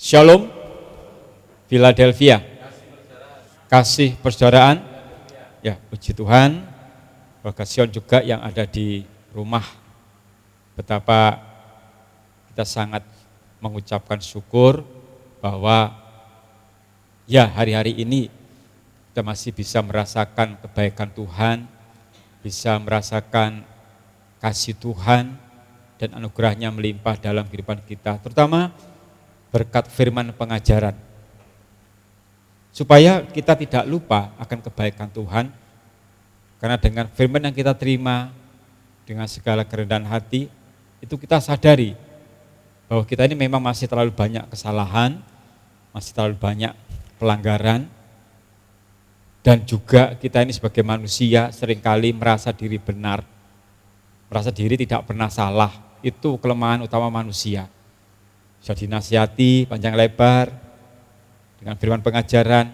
Shalom, Philadelphia. Kasih persaudaraan. Ya, puji Tuhan. Bagasi juga yang ada di rumah. Betapa kita sangat mengucapkan syukur bahwa ya hari-hari ini kita masih bisa merasakan kebaikan Tuhan, bisa merasakan kasih Tuhan dan anugerahnya melimpah dalam kehidupan kita, terutama berkat firman pengajaran. Supaya kita tidak lupa akan kebaikan Tuhan, karena dengan firman yang kita terima, dengan segala kerendahan hati, itu kita sadari bahwa kita ini memang masih terlalu banyak kesalahan, masih terlalu banyak pelanggaran, dan juga kita ini sebagai manusia seringkali merasa diri benar, merasa diri tidak pernah salah. Itu kelemahan utama manusia. Bisa dinasihati panjang lebar dengan firman pengajaran.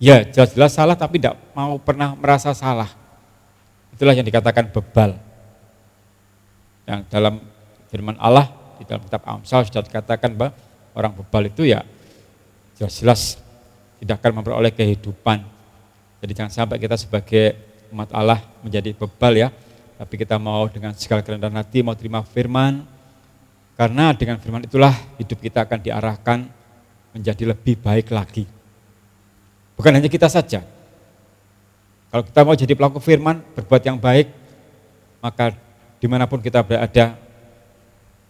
Ya jelas-jelas salah tapi tidak mau pernah merasa salah. Itulah yang dikatakan bebal. Yang dalam firman Allah di dalam kitab Amsal sudah dikatakan bahwa orang bebal itu ya jelas-jelas tidak akan memperoleh kehidupan. Jadi jangan sampai kita sebagai umat Allah menjadi bebal ya. Tapi kita mau dengan segala kerendahan hati mau terima firman. Karena dengan firman itulah hidup kita akan diarahkan menjadi lebih baik lagi. Bukan hanya kita saja. Kalau kita mau jadi pelaku firman, berbuat yang baik, maka dimanapun kita berada,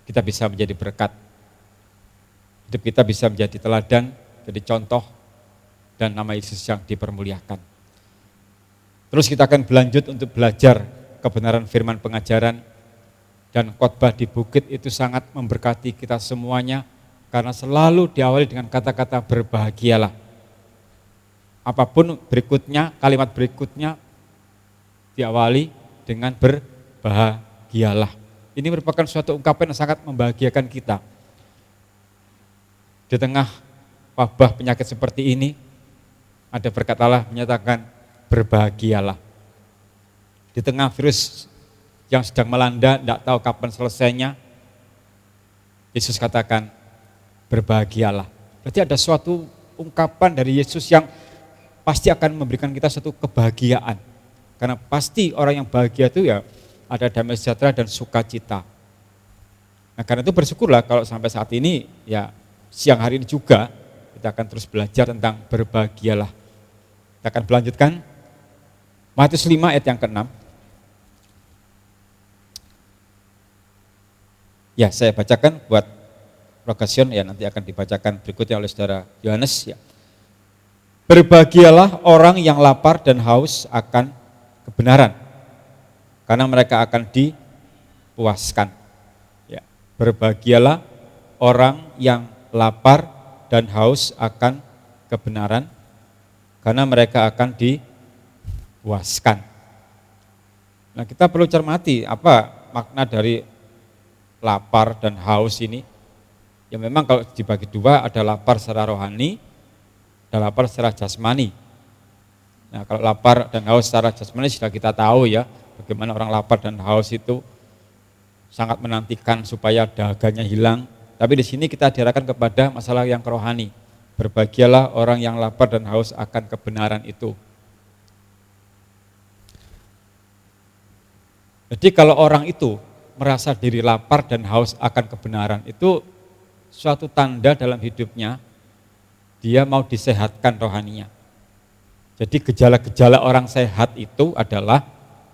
kita bisa menjadi berkat. Hidup kita bisa menjadi teladan, jadi contoh, dan nama Yesus yang dipermuliakan. Terus kita akan berlanjut untuk belajar kebenaran firman pengajaran. Dan khotbah di bukit itu sangat memberkati kita semuanya karena selalu diawali dengan kata-kata berbahagialah. Apapun berikutnya, kalimat berikutnya diawali dengan berbahagialah. Ini merupakan suatu ungkapan yang sangat membahagiakan kita. Di tengah wabah penyakit seperti ini, ada berkat Allah menyatakan berbahagialah. Di tengah virus yang sedang melanda, tidak tahu kapan selesainya, Yesus katakan berbahagialah. Berarti ada suatu ungkapan dari Yesus yang pasti akan memberikan kita suatu kebahagiaan. Karena pasti orang yang bahagia itu ya ada damai sejahtera dan sukacita. Nah karena itu bersyukurlah kalau sampai saat ini ya siang hari ini juga kita akan terus belajar tentang berbahagialah. Kita akan melanjutkan Matius 5 ayat yang ke-6. Ya, saya bacakan buat Rogasion ya nanti akan dibacakan berikutnya oleh saudara Yohanes ya. Berbahagialah orang yang lapar dan haus akan kebenaran, karena mereka akan dipuaskan. Ya, berbahagialah orang yang lapar dan haus akan kebenaran, karena mereka akan dipuaskan. Nah, kita perlu cermati apa makna dari lapar dan haus ini. Ya memang kalau dibagi dua ada lapar secara rohani, ada lapar secara jasmani. Nah kalau lapar dan haus secara jasmani sudah kita tahu ya, bagaimana orang lapar dan haus itu sangat menantikan supaya dahaganya hilang. Tapi di sini kita diarahkan kepada masalah yang rohani. Berbahagialah orang yang lapar dan haus akan kebenaran itu. Jadi kalau orang itu merasa diri lapar dan haus akan kebenaran, itu suatu tanda dalam hidupnya dia mau disehatkan rohaninya. Jadi gejala-gejala orang sehat itu adalah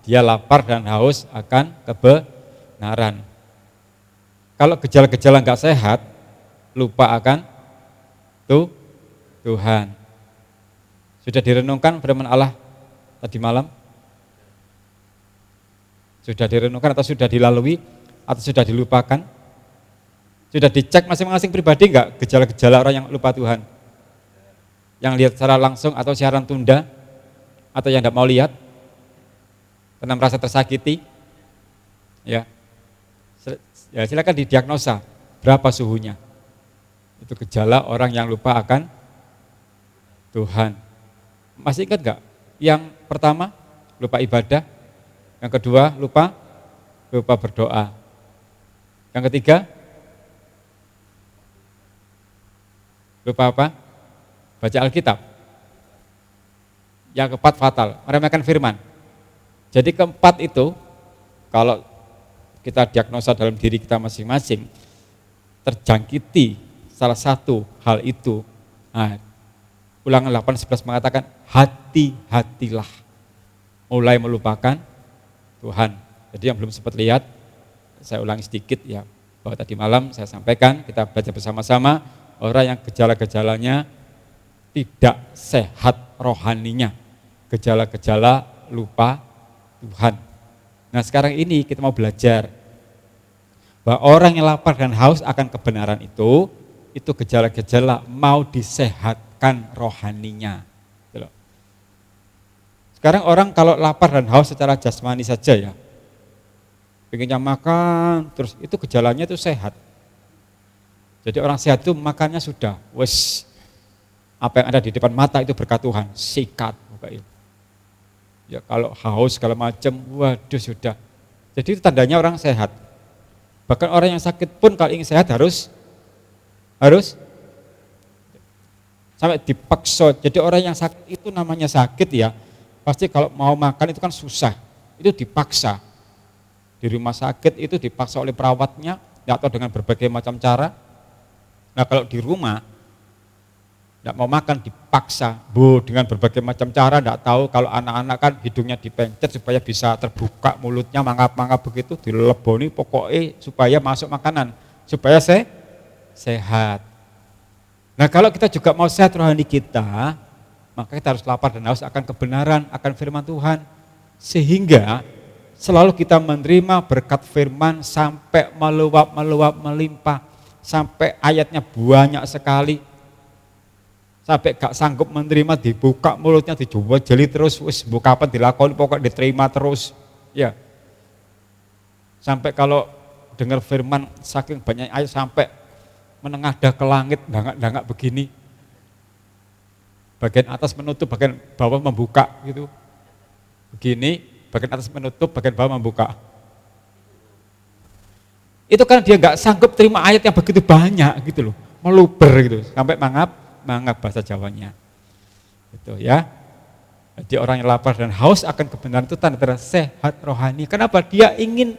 dia lapar dan haus akan kebenaran. Kalau gejala-gejala enggak sehat, lupa akan Tuhan. Sudah direnungkan firman Allah tadi malam? Sudah direnungkan atau sudah dilalui atau sudah dilupakan? Sudah dicek masing-masing pribadi enggak gejala-gejala orang yang lupa Tuhan? Yang lihat secara langsung atau siaran tunda? Atau yang enggak mau lihat? Karena merasa tersakiti? Ya. Ya silakan didiagnosa berapa suhunya. Itu gejala orang yang lupa akan Tuhan. Masih ingat enggak? Yang pertama lupa ibadah. Yang kedua, lupa berdoa. Yang ketiga, Lupa apa? Baca Alkitab. Yang keempat fatal, meremehkan firman. Jadi keempat itu, kalau kita diagnosa dalam diri kita masing-masing, terjangkiti salah satu hal itu. Nah, Ulangan 8:11 mengatakan, hati-hatilah mulai melupakan Tuhan. Jadi yang belum sempat lihat, saya ulangi sedikit ya, bahwa tadi malam saya sampaikan, kita baca bersama-sama, orang yang gejala-gejalanya tidak sehat rohaninya, gejala-gejala lupa Tuhan. Nah sekarang ini kita mau belajar bahwa orang yang lapar dan haus akan kebenaran itu gejala-gejala mau disehatkan rohaninya. Sekarang orang kalau lapar dan haus secara jasmani saja ya, pengennya makan, terus itu gejalanya itu sehat. Jadi orang sehat itu makannya sudah, wes apa yang ada di depan mata itu berkat Tuhan, sikat. Ya kalau haus segala macam, waduh sudah. Jadi itu tandanya orang sehat. Bahkan orang yang sakit pun kalau ingin sehat harus sampai dipaksa. Jadi orang yang sakit itu namanya sakit ya, pasti kalau mau makan itu kan susah, itu dipaksa. Di rumah sakit itu dipaksa oleh perawatnya, atau dengan berbagai macam cara. Nah kalau di rumah, tidak mau makan dipaksa, dengan berbagai macam cara, tidak tahu kalau anak-anak kan hidungnya dipencet supaya bisa terbuka mulutnya, mangap-mangap begitu, dileboni pokoknya supaya masuk makanan, supaya sehat. Nah kalau kita juga mau sehat rohani kita, maka kita harus lapar dan haus akan kebenaran, akan firman Tuhan. Sehingga selalu kita menerima berkat firman sampai meluap, melimpah. Sampai ayatnya banyak sekali. Sampai gak sanggup menerima, dibuka mulutnya, dicoba jeli terus, wis buka apa dilakoni, pokoknya diterima terus. Ya. Sampai kalau dengar firman saking banyak ayat sampai menengadah ke langit, dangak-dangak begini. Bagian atas menutup, bagian bawah membuka gitu. Begini, bagian atas menutup, bagian bawah membuka. Itu kan dia nggak sanggup terima ayat yang begitu banyak gitu loh, meluber gitu, sampai mangap bahasa Jawanya. Itu ya. Jadi orang yang lapar dan haus akan kebenaran itu tanda-tanda sehat rohani. Kenapa? Dia ingin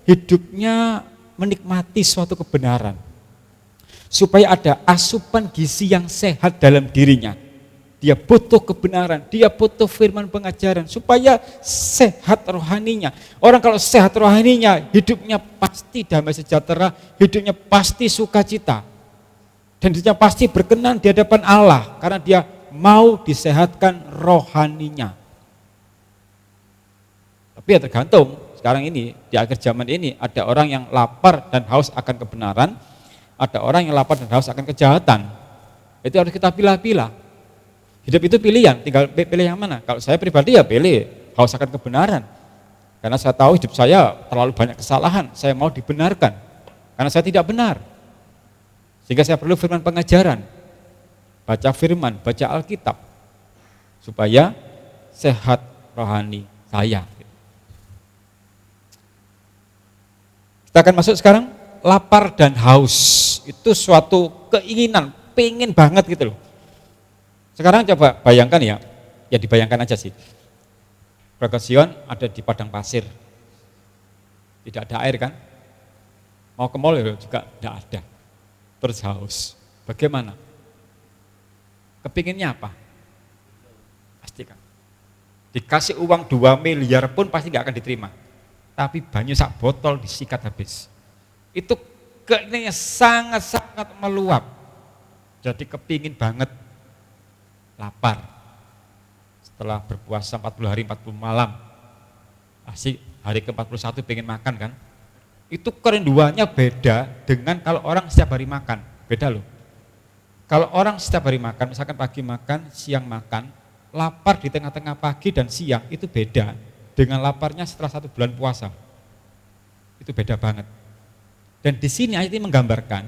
hidupnya menikmati suatu kebenaran. Supaya ada asupan gizi yang sehat dalam dirinya. Dia butuh kebenaran, dia butuh firman pengajaran supaya sehat rohaninya. Orang kalau sehat rohaninya, hidupnya pasti damai sejahtera, hidupnya pasti sukacita. Dan hidupnya pasti berkenan di hadapan Allah karena dia mau disehatkan rohaninya. Tapi ya tergantung, sekarang ini di akhir zaman ini ada orang yang lapar dan haus akan kebenaran, ada orang yang lapar dan haus akan kejahatan. Itu harus kita pilih-pilih. Hidup itu pilihan, tinggal pilih yang mana. Kalau saya pribadi ya pilih haus akan kebenaran. Karena saya tahu hidup saya terlalu banyak kesalahan, saya mau dibenarkan. Karena saya tidak benar. Sehingga saya perlu firman pengajaran. Baca firman, baca Alkitab. Supaya sehat rohani saya. Kita akan masuk sekarang, lapar dan haus. Itu suatu keinginan, pengen banget gitu loh. Sekarang coba bayangkan ya dibayangkan aja sih. Bagation ada di padang pasir. Tidak ada air kan? Mau ke mall juga tidak ada. Terus haus. Bagaimana? Kepinginnya apa? Pasti kan. Dikasih uang 2 miliar pun pasti gak akan diterima. Tapi banyak sak botol disikat habis. Itu keinginannya sangat-sangat meluap. Jadi kepingin banget lapar. Setelah berpuasa 40 hari 40 malam. Asik hari ke-41 pengen makan kan. Itu kerinduannya beda dengan kalau orang setiap hari makan, beda loh. Kalau orang setiap hari makan, misalkan pagi makan, siang makan, lapar di tengah-tengah pagi dan siang itu beda dengan laparnya setelah 1 bulan puasa. Itu beda banget. Dan di sini ayat ini menggambarkan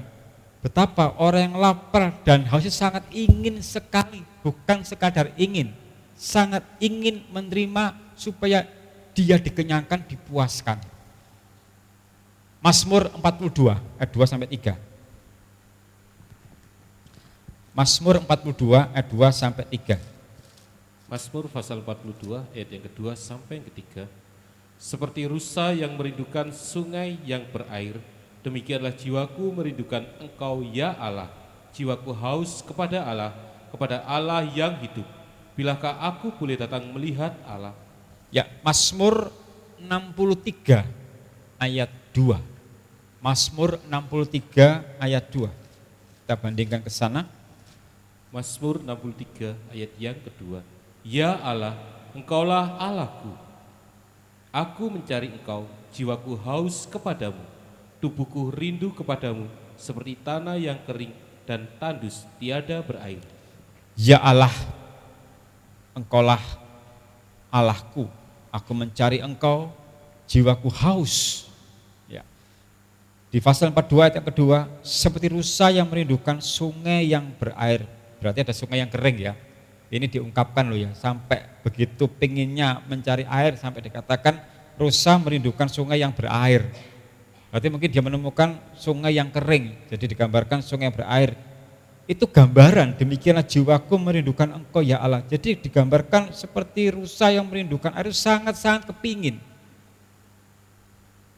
betapa orang yang lapar dan haus itu sangat ingin sekali, bukan sekadar ingin, sangat ingin menerima supaya dia dikenyangkan, dipuaskan. Mazmur 42 ayat 2-3. Mazmur 42 ayat 2 sampai 3. Mazmur pasal 42 ayat yang kedua sampai yang ketiga. Seperti rusa yang merindukan sungai yang berair, demikianlah jiwaku merindukan Engkau ya Allah. Jiwaku haus kepada Allah yang hidup. Bilakah aku boleh datang melihat Allah? Ya, Mazmur 63 ayat 2. Mazmur 63 ayat 2. Kita bandingkan ke sana. Mazmur 63 ayat yang kedua. Ya Allah, Engkaulah Allahku. Aku mencari Engkau, jiwaku haus kepadamu. Tubuhku rindu kepadamu seperti tanah yang kering dan tandus tiada berair. Ya Allah, Engkaulah Allahku. Aku mencari Engkau, jiwaku haus. Ya. Di pasal 42 ayat yang kedua, seperti rusa yang merindukan sungai yang berair. Berarti ada sungai yang kering ya. Ini diungkapkan loh ya, sampai begitu pinginnya mencari air sampai dikatakan rusa merindukan sungai yang berair. Berarti mungkin dia menemukan sungai yang kering, jadi digambarkan sungai yang berair. Itu gambaran, demikianlah jiwaku merindukan Engkau ya Allah. Jadi digambarkan seperti rusa yang merindukan air, sangat-sangat kepingin.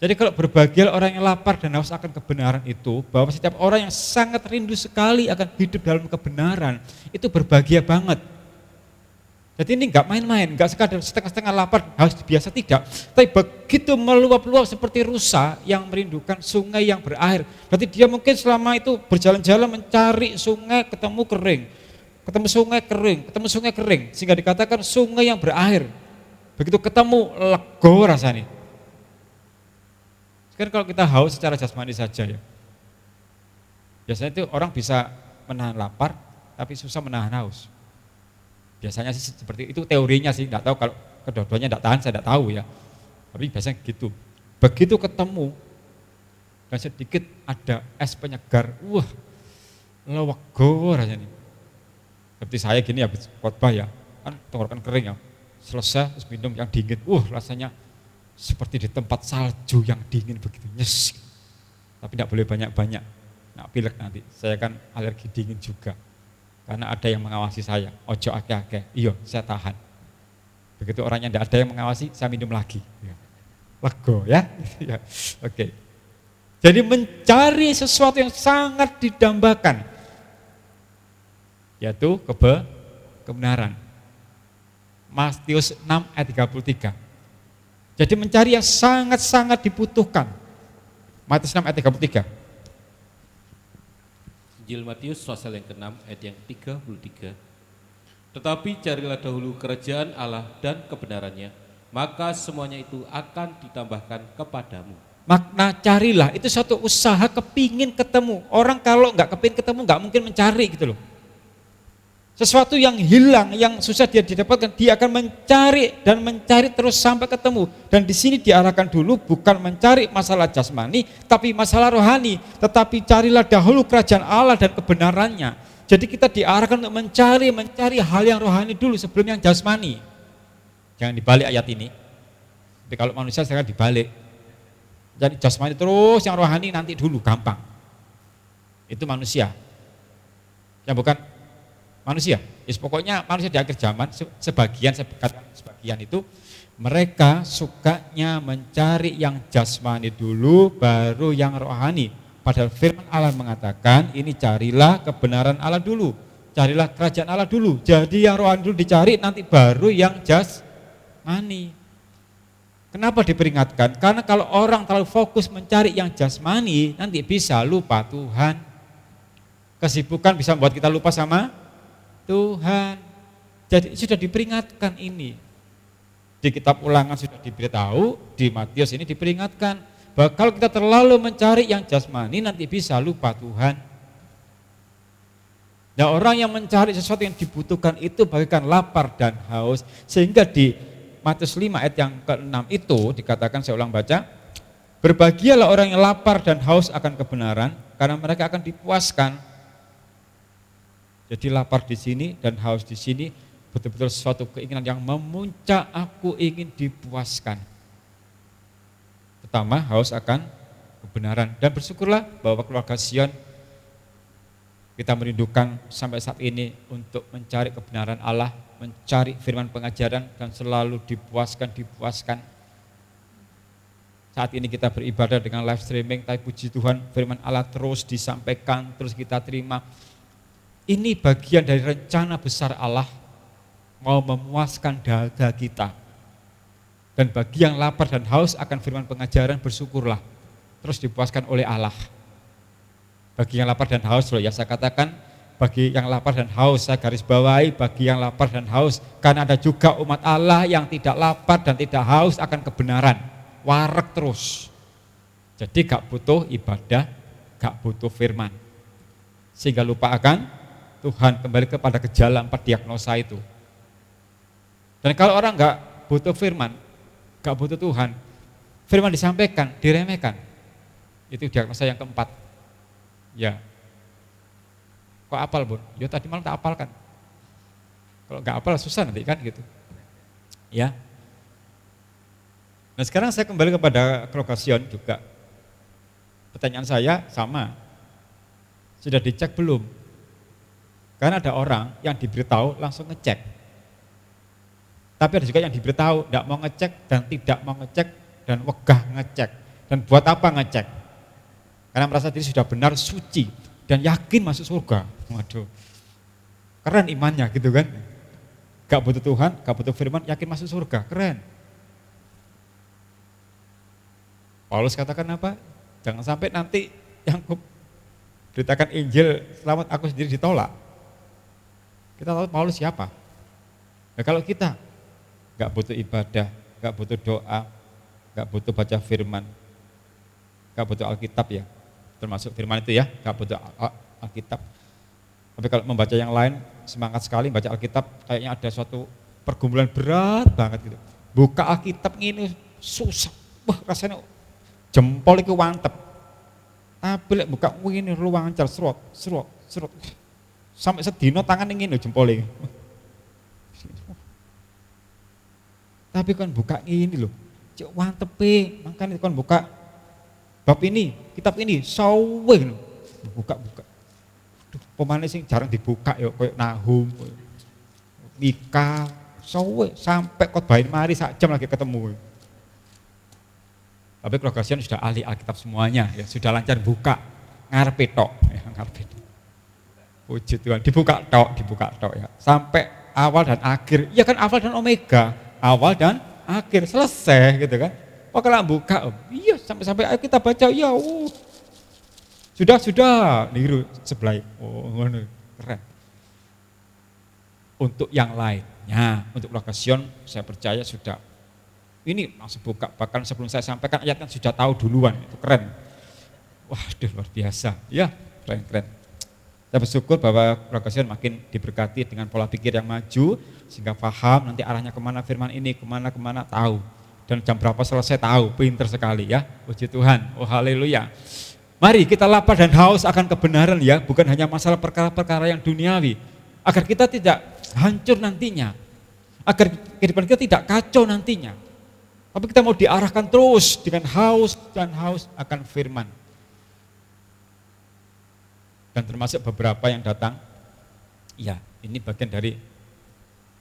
Jadi kalau berbahagia orang yang lapar dan haus akan kebenaran itu, bahwa setiap orang yang sangat rindu sekali akan hidup dalam kebenaran, itu berbahagia banget. Jadi ini enggak main-main, enggak sekadar setengah-setengah lapar, haus biasa, tidak. Tapi begitu meluap-luap seperti rusa yang merindukan sungai yang berair. Berarti dia mungkin selama itu berjalan-jalan mencari sungai, ketemu kering. Ketemu sungai kering. Sehingga dikatakan sungai yang berair. Begitu ketemu, lego rasanya. Sekarang kalau kita haus secara jasmani saja ya. Biasanya itu orang bisa menahan lapar, tapi susah menahan haus. Biasanya sih seperti itu teorinya sih, enggak tahu kalau kedua-duanya enggak tahan, saya enggak tahu ya. Tapi biasanya gitu. Begitu ketemu dan sedikit ada es penyegar, wah, lewego rasanya. Seperti saya gini habis khotbah ya, kan tenggorokan kering ya. Selesai terus minum yang dingin, rasanya seperti di tempat salju yang dingin begitu, nyes. Tapi enggak boleh banyak-banyak. Nah, pilek nanti. Saya kan alergi dingin juga. Karena ada yang mengawasi saya, ojo ake-ake, iya saya tahan. Begitu orangnya tidak ada yang mengawasi, saya minum lagi. Lego ya, ya. Oke. Jadi mencari sesuatu yang sangat didambakan, yaitu kebenaran. Matius 6 ayat 33. Jadi mencari yang sangat-sangat dibutuhkan. Matius 6 ayat 33. Injil Matius pasal yang ke-6 ayat yang 33. Tetapi carilah dahulu kerajaan Allah dan kebenarannya, maka semuanya itu akan ditambahkan kepadamu. Makna carilah itu suatu usaha kepingin ketemu. Orang kalau nggak kepingin ketemu nggak mungkin mencari gitu loh. Sesuatu yang hilang, yang susah dia didapatkan, dia akan mencari terus sampai ketemu. Dan di sini diarahkan dulu bukan mencari masalah jasmani, tapi masalah rohani. Tetapi carilah dahulu kerajaan Allah dan kebenarannya. Jadi kita diarahkan untuk mencari hal yang rohani dulu sebelum yang jasmani. Jangan dibalik ayat ini. Tapi kalau manusia sekarang dibalik. Jadi jasmani terus, yang rohani nanti dulu, gampang. Itu manusia. Yang bukan manusia, pokoknya manusia di akhir zaman sebagian itu mereka sukanya mencari yang jasmani dulu baru yang rohani. Padahal firman Allah mengatakan ini carilah kebenaran Allah dulu, carilah kerajaan Allah dulu. Jadi yang rohani dulu dicari, nanti baru yang jasmani. Kenapa diperingatkan? Karena kalau orang terlalu fokus mencari yang jasmani, nanti bisa lupa Tuhan. Kesibukan bisa membuat kita lupa sama Tuhan. Jadi sudah diperingatkan ini. Di kitab Ulangan sudah diberitahu, di Matius ini diperingatkan bahwa kalau kita terlalu mencari yang jasmani nanti bisa lupa Tuhan. Nah, orang yang mencari sesuatu yang dibutuhkan itu bagaikan lapar dan haus, sehingga di Matius 5 ayat yang ke-6 itu dikatakan, saya ulang baca, berbahagialah orang yang lapar dan haus akan kebenaran karena mereka akan dipuaskan. Jadi lapar di sini dan haus di sini betul-betul suatu keinginan yang memuncak, aku ingin dipuaskan. Pertama, haus akan kebenaran. Dan bersyukurlah bahwa keluarga Sion Kita merindukan sampai saat ini untuk mencari kebenaran Allah, mencari firman pengajaran dan selalu dipuaskan. Saat ini kita beribadah dengan live streaming, tapi puji Tuhan firman Allah terus disampaikan, terus kita terima. Ini bagian dari rencana besar Allah mau memuaskan dahaga kita. Dan bagi yang lapar dan haus akan firman pengajaran, bersyukurlah, terus dipuaskan oleh Allah. Bagi yang lapar dan haus, loh ya saya katakan, bagi yang lapar dan haus, saya garis bawahi bagi yang lapar dan haus, karena ada juga umat Allah yang tidak lapar dan tidak haus akan kebenaran, wareg terus. Jadi gak butuh ibadah, gak butuh firman, sehingga lupa akan Tuhan, kembali kepada gejala 4 diagnosa itu. Dan kalau orang gak butuh firman, gak butuh Tuhan, firman disampaikan, diremehkan, itu diagnosa yang keempat. Ya, kok apal Bun? Ya tadi malam tak apalkan. Kalau nggak apal susah nanti kan gitu. Ya. Nah sekarang saya kembali kepada Krogasion juga. Pertanyaan saya sama, sudah dicek belum? Karena ada orang yang diberitahu langsung ngecek. Tapi ada juga yang diberitahu tidak mau ngecek dan tidak mau ngecek dan wegah ngecek. Dan buat apa ngecek? Karena merasa diri sudah benar, suci dan yakin masuk surga. Waduh, keren imannya gitu kan. Gak butuh Tuhan, gak butuh firman, yakin masuk surga, keren. Paulus katakan apa? Jangan sampai nanti yang beritakan Injil selamat aku sendiri ditolak. Kita tahu Paulus siapa. Nah, kalau kita gak butuh ibadah, gak butuh doa, gak butuh baca firman, gak butuh Alkitab ya, termasuk firman itu ya, gak butuh Alkitab. Tapi kalau membaca yang lain, semangat sekali baca Alkitab, kayaknya ada suatu pergumulan berat banget gitu. Buka Alkitab ini susah, wah rasanya jempol itu wantep. Tapi lek buka ini lancar, serot. Sampai sedino tangan ini jempol ini. Tapi kan buka ini loh, cek wantepe, makanya kan buka bab ini, kitab ini, sawe loh, buka. Pemane sing jarang dibuka ya, kayak Nahum, Mika, sawe sampai khotbahin mari sak jam lagi ketemu. Tapi Krogasion sudah ahli Alkitab semuanya, ya sudah lancar buka, ngarepe tok, ya ngarepe. Puji Tuhan, dibuka tok ya, sampai awal dan akhir, ya kan awal dan omega. Awal dan akhir, selesai gitu kan. Oh kalau buka, iya sampai ayo kita baca, ya sudah niru sebelah. Oh keren. Untuk yang lainnya, untuk Krogasion saya percaya sudah. Ini langsung buka, bahkan sebelum saya sampaikan ayatnya sudah tahu duluan, itu keren. Waduh luar biasa, ya keren. Saya bersyukur bahwa Krogasion makin diberkati dengan pola pikir yang maju, sehingga paham nanti arahnya kemana firman ini, kemana tahu. Dan jam berapa selesai tahu, pinter sekali ya, puji Tuhan, oh haleluya. Mari kita lapar dan haus akan kebenaran ya, bukan hanya masalah perkara-perkara yang duniawi. Agar kita tidak hancur nantinya, agar kehidupan kita tidak kacau nantinya. Tapi kita mau diarahkan terus dengan haus dan haus akan firman. Dan termasuk beberapa yang datang, ya ini bagian dari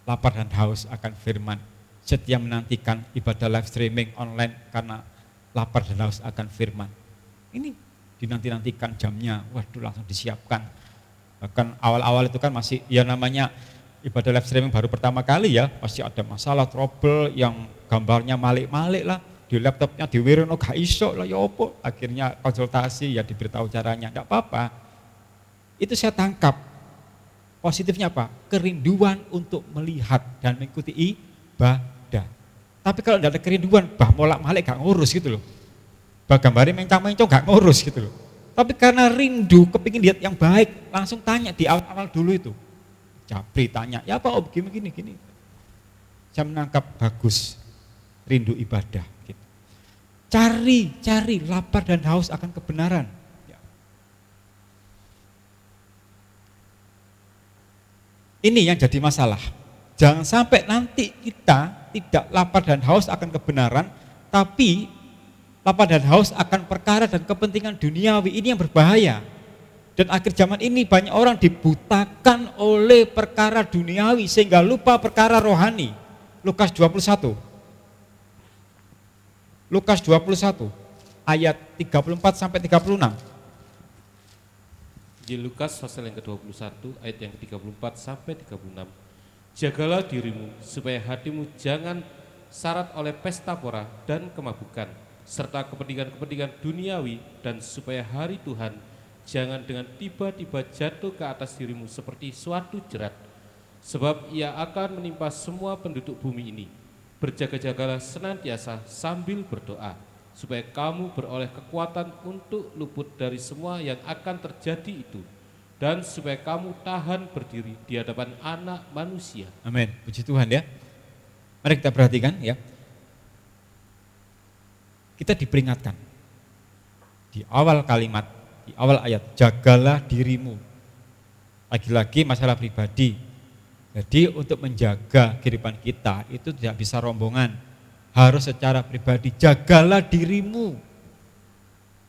lapar dan haus akan firman. Setia menantikan ibadah live streaming online karena lapar dan haus akan firman. Ini dinanti-nantikan jamnya, waduh langsung disiapkan. Bahkan awal-awal itu kan masih ya namanya ibadah live streaming baru pertama kali ya, pasti ada masalah, trouble yang gambarnya malik-malik lah, di laptopnya diwirono gak iso lah ya opo. Akhirnya konsultasi ya diberitahu caranya, enggak apa-apa. Itu saya tangkap, positifnya apa? Kerinduan untuk melihat dan mengikuti ibadah. Tapi kalau tidak ada kerinduan, molak-malik gak ngurus gitu loh. Gambari mencang-mencong gak ngurus gitu loh. Tapi karena rindu, kepingin lihat yang baik, langsung tanya di awal-awal dulu itu. Japri tanya, ya apa gini. Saya menangkap bagus, rindu ibadah. Gitu. Cari lapar dan haus akan kebenaran. Ini yang jadi masalah. Jangan sampai nanti kita tidak lapar dan haus akan kebenaran, tapi lapar dan haus akan perkara dan kepentingan duniawi. Ini yang berbahaya. Dan akhir zaman ini banyak orang dibutakan oleh perkara duniawi sehingga lupa perkara rohani. Lukas 21. Lukas 21 ayat 34 sampai 36. Di Lukas pasal yang ke-21 ayat yang ke-34 sampai 36. Jagalah dirimu supaya hatimu jangan syarat oleh pesta pora dan kemabukan serta kepentingan-kepentingan duniawi, dan supaya hari Tuhan jangan dengan tiba-tiba jatuh ke atas dirimu seperti suatu jerat, sebab ia akan menimpa semua penduduk bumi ini. Berjaga-jagalah senantiasa sambil berdoa, supaya kamu beroleh kekuatan untuk luput dari semua yang akan terjadi itu, dan supaya kamu tahan berdiri di hadapan Anak Manusia. Amin. Puji Tuhan ya. Mari kita perhatikan ya. Kita diperingatkan di awal kalimat, di awal ayat, jagalah dirimu. Lagi-lagi masalah pribadi. Jadi untuk menjaga kehidupan kita itu tidak bisa rombongan, harus secara pribadi. Jagalah dirimu,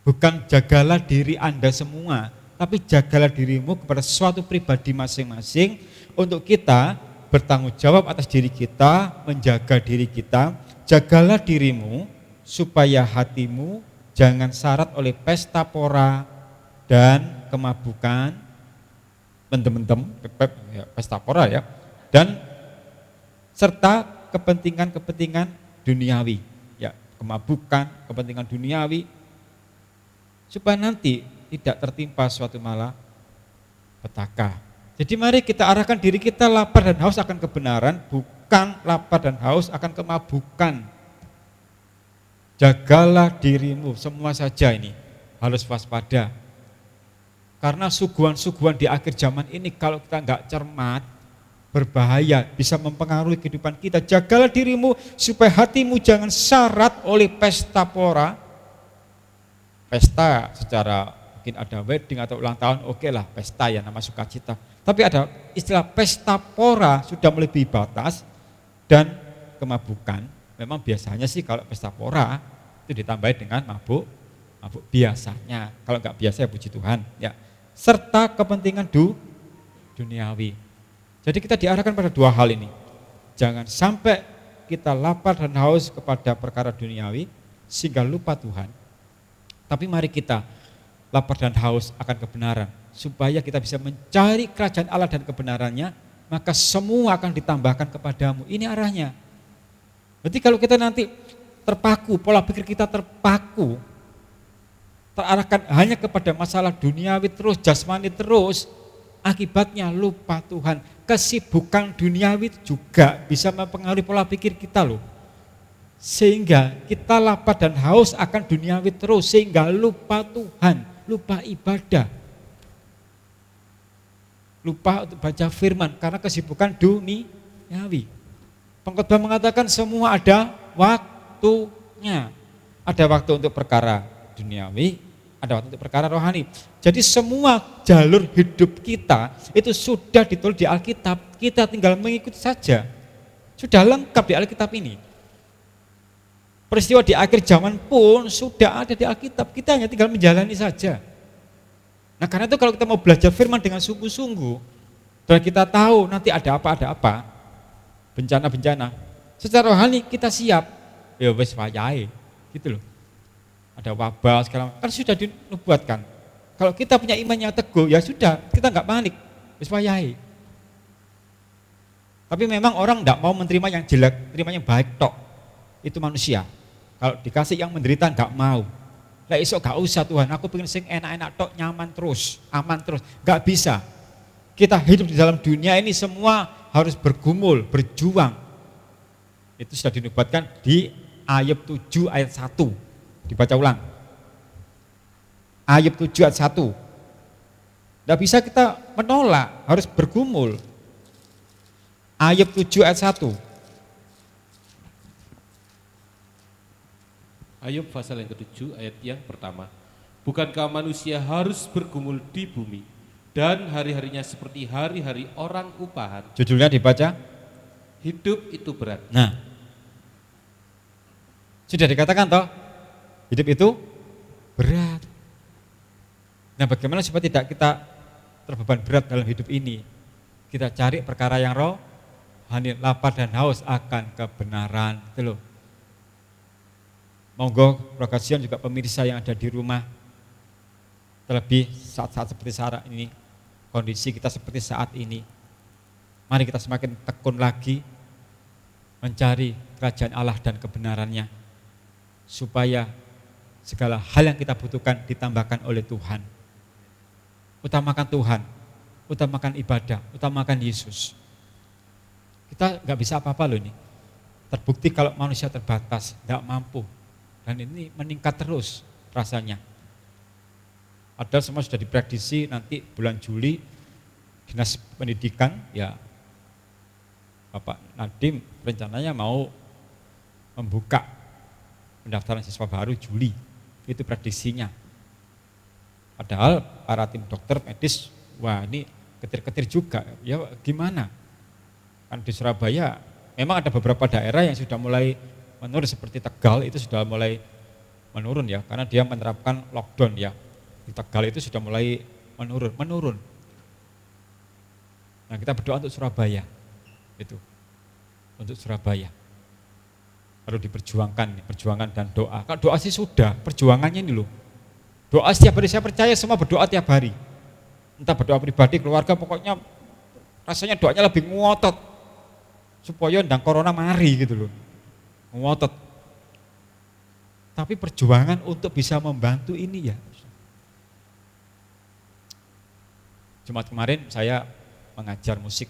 bukan jagalah diri Anda semua, tapi jagalah dirimu kepada suatu pribadi masing-masing untuk kita bertanggung jawab atas diri kita, menjaga diri kita. Jagalah dirimu supaya hatimu jangan syarat oleh pesta pora dan kemabukan, pesta pora ya, dan serta kepentingan-kepentingan duniawi, ya, kemabukan, kepentingan duniawi, supaya nanti tidak tertimpa suatu malapetaka. Jadi mari kita arahkan diri kita lapar dan haus akan kebenaran, bukan lapar dan haus akan kemabukan. Jagalah dirimu, semua saja ini harus waspada. Karena suguhan-suguhan di akhir zaman ini kalau kita enggak cermat, berbahaya, bisa mempengaruhi kehidupan kita. Jagalah dirimu supaya hatimu jangan syarat oleh pesta pora. Pesta secara mungkin ada wedding atau ulang tahun, oke lah, pesta ya, nama sukacita. Tapi ada istilah pesta pora sudah melebihi batas dan kemabukan. Memang biasanya sih kalau pesta pora itu ditambahin dengan mabuk biasanya. Kalau enggak biasa ya puji Tuhan ya. Serta kepentingan duniawi. Jadi kita diarahkan pada dua hal ini. Jangan sampai kita lapar dan haus kepada perkara duniawi sehingga lupa Tuhan. Tapi mari kita lapar dan haus akan kebenaran supaya kita bisa mencari kerajaan Allah dan kebenarannya, maka semua akan ditambahkan kepadamu. Ini arahnya. Berarti kalau kita nanti terpaku, pola pikir kita terpaku, terarahkan hanya kepada masalah duniawi terus, jasmani terus, akibatnya lupa Tuhan. Kesibukan duniawi juga bisa mempengaruhi pola pikir kita loh. Sehingga kita lapar dan haus akan duniawi terus, sehingga lupa Tuhan, lupa ibadah. Lupa untuk baca firman karena kesibukan duniawi. Pengkhotbah mengatakan semua ada waktunya. Ada waktu untuk perkara duniawi, ada waktu untuk perkara rohani. Jadi semua jalur hidup kita itu sudah ditulis di Alkitab, kita tinggal mengikuti saja. Sudah lengkap di Alkitab ini. Peristiwa di akhir zaman pun sudah ada di Alkitab, kita hanya tinggal menjalani saja. Nah karena itu kalau kita mau belajar firman dengan sungguh-sungguh, dan kita tahu nanti ada apa, bencana-bencana, secara rohani kita siap, ya wes wayahe, gitu loh. Ada wabah segala kan sudah dinubuatkan. Kalau kita punya iman yang teguh, ya sudah, kita enggak panik, wes wayahe. Tapi memang orang enggak mau menerima yang jelek, terima yang baik tok. Itu manusia. Kalau dikasih yang menderita enggak mau. Lah esok enggak usah Tuhan, aku pengen sing enak-enak tok, nyaman terus, aman terus. Enggak bisa. Kita hidup di dalam dunia ini semua harus bergumul, berjuang. Itu sudah dinubuatkan di Ayub 7 ayat 1. Dibaca ulang. Ayub 7 ayat 1. Tidak bisa kita menolak, harus bergumul. Ayub 7 ayat 1. Ayub pasal yang ke-7 ayat yang pertama. Bukankah manusia harus bergumul di bumi dan hari-harinya seperti hari-hari orang upahan? Judulnya dibaca? Hidup itu berat. Nah, sudah dikatakan toh, hidup itu berat. Nah, bagaimana supaya tidak kita terbeban berat dalam hidup ini? Kita cari perkara yang rohani, lapar dan haus akan kebenaran, gitu loh. Monggo Rogasion juga pemirsa yang ada di rumah, terlebih saat-saat seperti saat ini, kondisi kita seperti saat ini. Mari kita semakin tekun lagi mencari kerajaan Allah dan kebenarannya, supaya segala hal yang kita butuhkan ditambahkan oleh Tuhan. Utamakan Tuhan, utamakan ibadah, utamakan Yesus. Kita nggak bisa apa-apa loh ini. Terbukti kalau manusia terbatas, nggak mampu. Dan ini meningkat terus rasanya. Ada semua sudah diprediksi nanti bulan Juli, Dinas Pendidikan, ya Bapak Nadiem rencananya mau membuka pendaftaran siswa baru Juli. Itu prediksinya. Padahal para tim dokter medis, wah ini ketir-ketir juga, ya gimana? Kan di Surabaya memang ada beberapa daerah yang sudah mulai menurun, seperti Tegal itu sudah mulai menurun ya, karena dia menerapkan lockdown ya. Di Tegal itu sudah mulai menurun. Nah, kita berdoa untuk Surabaya, itu untuk Surabaya. Perlu diperjuangkan, perjuangan dan doa. Kalau doa sih sudah, perjuangannya ini loh. Doa setiap hari, saya percaya semua berdoa tiap hari. Entah berdoa pribadi, keluarga, pokoknya rasanya doanya lebih ngotot. Supaya ndang corona mari gitu loh. Ngotot. Tapi perjuangan untuk bisa membantu ini ya. Jumat kemarin saya mengajar musik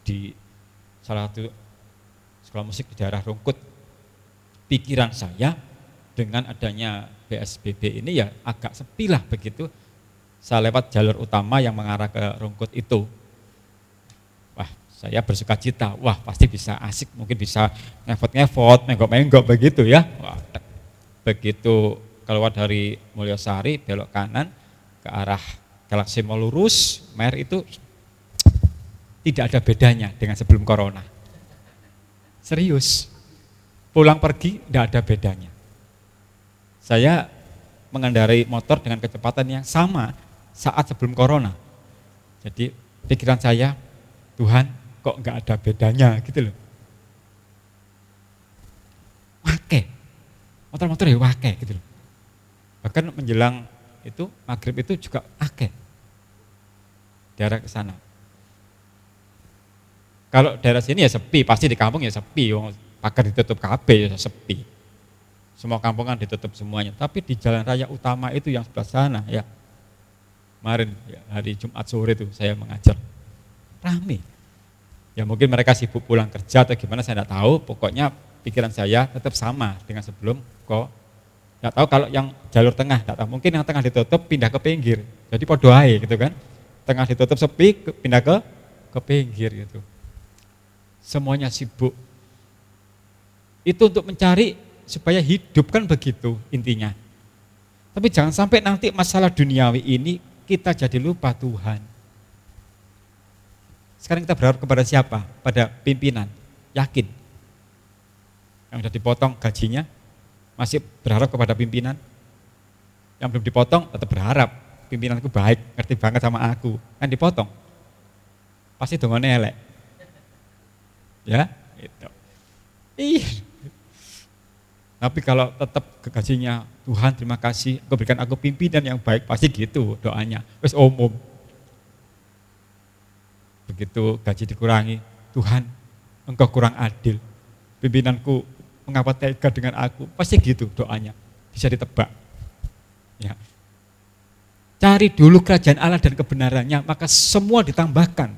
di salah satu sekolah musik di daerah Rungkut. Pikiran saya dengan adanya PSBB ini ya agak sepi lah begitu. Saya lewat jalur utama yang mengarah ke Rungkut itu. Wah, saya bersuka cita. Wah, pasti bisa asik, mungkin bisa ngevot-ngevot, menggok-menggok begitu ya. Wah, begitu keluar dari Mulyosari belok kanan ke arah Galaxy Mall lurus, Mer itu tidak ada bedanya dengan sebelum corona. Serius. Pulang pergi tidak ada bedanya. Saya mengendarai motor dengan kecepatan yang sama saat sebelum corona. Jadi pikiran saya, Tuhan kok nggak ada bedanya gitu loh. Wake, motor-motor ya wake gitu loh. Bahkan menjelang itu maghrib itu juga wake. Daerah ke sana. Kalau daerah sini ya sepi, pasti di kampung ya sepi, pagar ditutup kabeh ya sepi. Semua kampungan ditutup semuanya, tapi di jalan raya utama itu yang sebelah sana ya. Kemarin ya, hari Jumat sore itu saya mengajar. Rame. Ya mungkin mereka sibuk pulang kerja atau gimana saya tidak tahu, pokoknya pikiran saya tetap sama dengan sebelum kok. Tidak tahu kalau yang jalur tengah, tidak tahu. Mungkin yang tengah ditutup pindah ke pinggir. Jadi podo ae gitu kan. Tengah ditutup sepi, pindah ke pinggir gitu. Semuanya sibuk. Itu untuk mencari supaya hidup kan begitu intinya. Tapi jangan sampai nanti masalah duniawi ini kita jadi lupa Tuhan. Sekarang kita berharap kepada siapa? Pada pimpinan. Yakin? Yang sudah dipotong gajinya, masih berharap kepada pimpinan? Yang belum dipotong tetap berharap pimpinanku baik, ngerti banget sama aku. Kan dipotong. Pasti dongane elek. Ya, itu. Tapi kalau tetap gajinya, Tuhan terima kasih, Engkau berikan aku pimpinan yang baik, pasti gitu doanya. Wes umum. Begitu gaji dikurangi, Tuhan Engkau kurang adil. Pimpinanku mengapa tega dengan aku? Pasti gitu doanya. Bisa ditebak. Ya. Cari dulu kerajaan Allah dan kebenarannya, maka semua ditambahkan.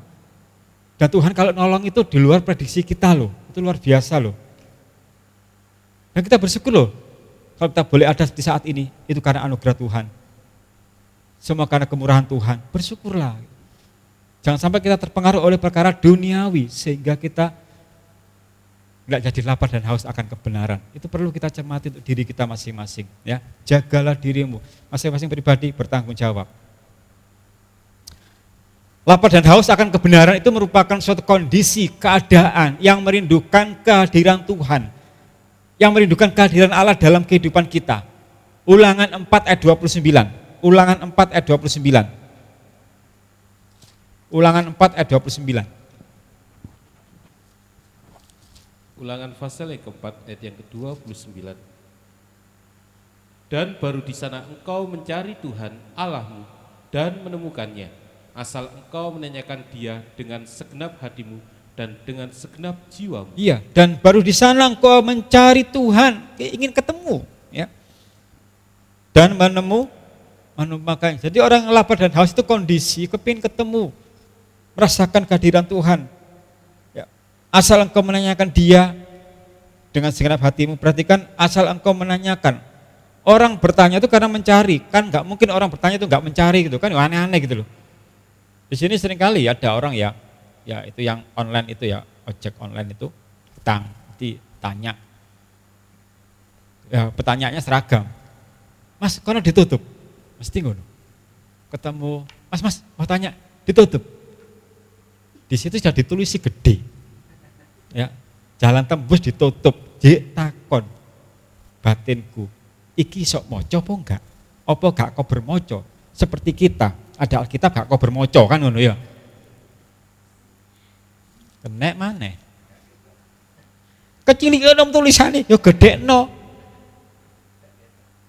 Dan Tuhan kalau nolong itu di luar prediksi kita loh. Itu luar biasa loh. Dan kita bersyukur loh, kalau kita boleh ada di saat ini, itu karena anugerah Tuhan. Semua karena kemurahan Tuhan, bersyukurlah. Jangan sampai kita terpengaruh oleh perkara duniawi, sehingga kita enggak jadi lapar dan haus akan kebenaran. Itu perlu kita cermati untuk diri kita masing-masing. Ya, jagalah dirimu, masing-masing pribadi bertanggung jawab. Lapar dan haus akan kebenaran itu merupakan suatu kondisi, keadaan yang merindukan kehadiran Tuhan. Yang merindukan kehadiran Allah dalam kehidupan kita. Ulangan 4 ayat 29. Ulangan 4 ayat 29. Ulangan 4 ayat 29. Ulangan pasal yang keempat ayat yang ke-29. Dan baru di sana engkau mencari Tuhan Allahmu dan menemukannya, asal engkau menanyakan Dia dengan segenap hatimu dan dengan segenap jiwamu. Iya, dan baru di sana engkau mencari Tuhan, ingin ketemu, ya. Dan menemukannya. Jadi orang yang lapar dan haus itu kondisi kepingin ketemu, merasakan kehadiran Tuhan. Ya. Asal engkau menanyakan Dia dengan segenap hatimu. Perhatikan, asal engkau menanyakan. Orang bertanya itu karena mencari, kan nggak mungkin orang bertanya itu nggak mencari gitu kan, aneh-aneh gitu loh. Di sini seringkali ada orang ya itu yang online itu ya, ojek online itu utang, ditanya. Ya, pertanyaannya seragam. Mas, kono ditutup. Mesti ngono. Ketemu, Mas, mau tanya, ditutup. Di situ sudah ditulis gede. Ya, jalan tembus ditutup, takon. Batinku, iki sok moco apa enggak? Apa gak kau bermoco? Seperti kita, ada Alkitab gak kau bermoco kan ngono ya. Kenek maneh. Kecilikan nom tulisane ya gedekno.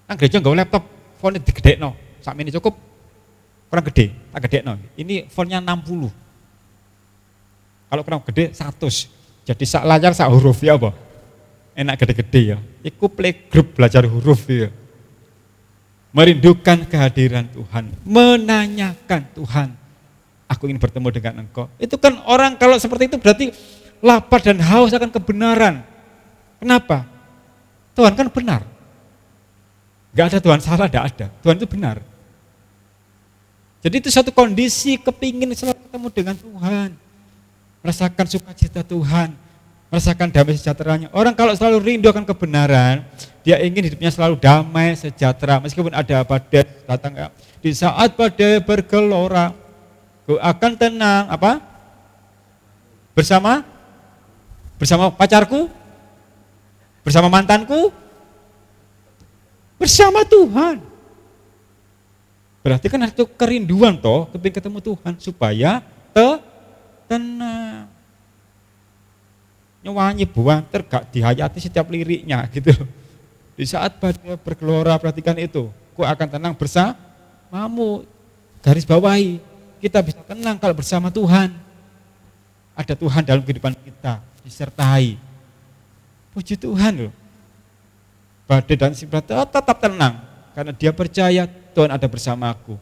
Nang gereja nggawa laptop, font digedekno. Sakmene cukup. Kurang gede, tak gedekno. Ini fontnya 60. Kalau kurang gede 100. Jadi sak layar sak huruf ya apa? Enak gede-gede ya. Iku playgroup belajar huruf ya. Merindukan kehadiran Tuhan, menanyakan Tuhan, aku ingin bertemu dengan Engkau. Itu kan orang kalau seperti itu berarti lapar dan haus akan kebenaran. Kenapa? Tuhan kan benar. Gak ada Tuhan salah, gak ada. Tuhan itu benar. Jadi itu satu kondisi kepingin selalu ketemu dengan Tuhan. Merasakan sukacita Tuhan, merasakan damai sejahteranya. Orang kalau selalu rindu akan kebenaran, dia ingin hidupnya selalu damai sejahtera. Meskipun ada badai datang, ya. Di saat badai bergelora, ku akan tenang. Apa? Bersama pacarku, bersama mantanku, bersama Tuhan. Berarti kan itu kerinduan toh, kepingin ketemu Tuhan supaya tenang. Nyawanyi buah gak dihayati setiap liriknya gitu. Di saat badai bergelora, perhatikan itu, ku akan tenang bersamamu. Garis bawahi, kita bisa tenang kalau bersama Tuhan. Ada Tuhan dalam kehidupan kita, disertai. Puji Tuhan loh. Badai dan si badai tetap tenang karena dia percaya Tuhan ada bersamaku.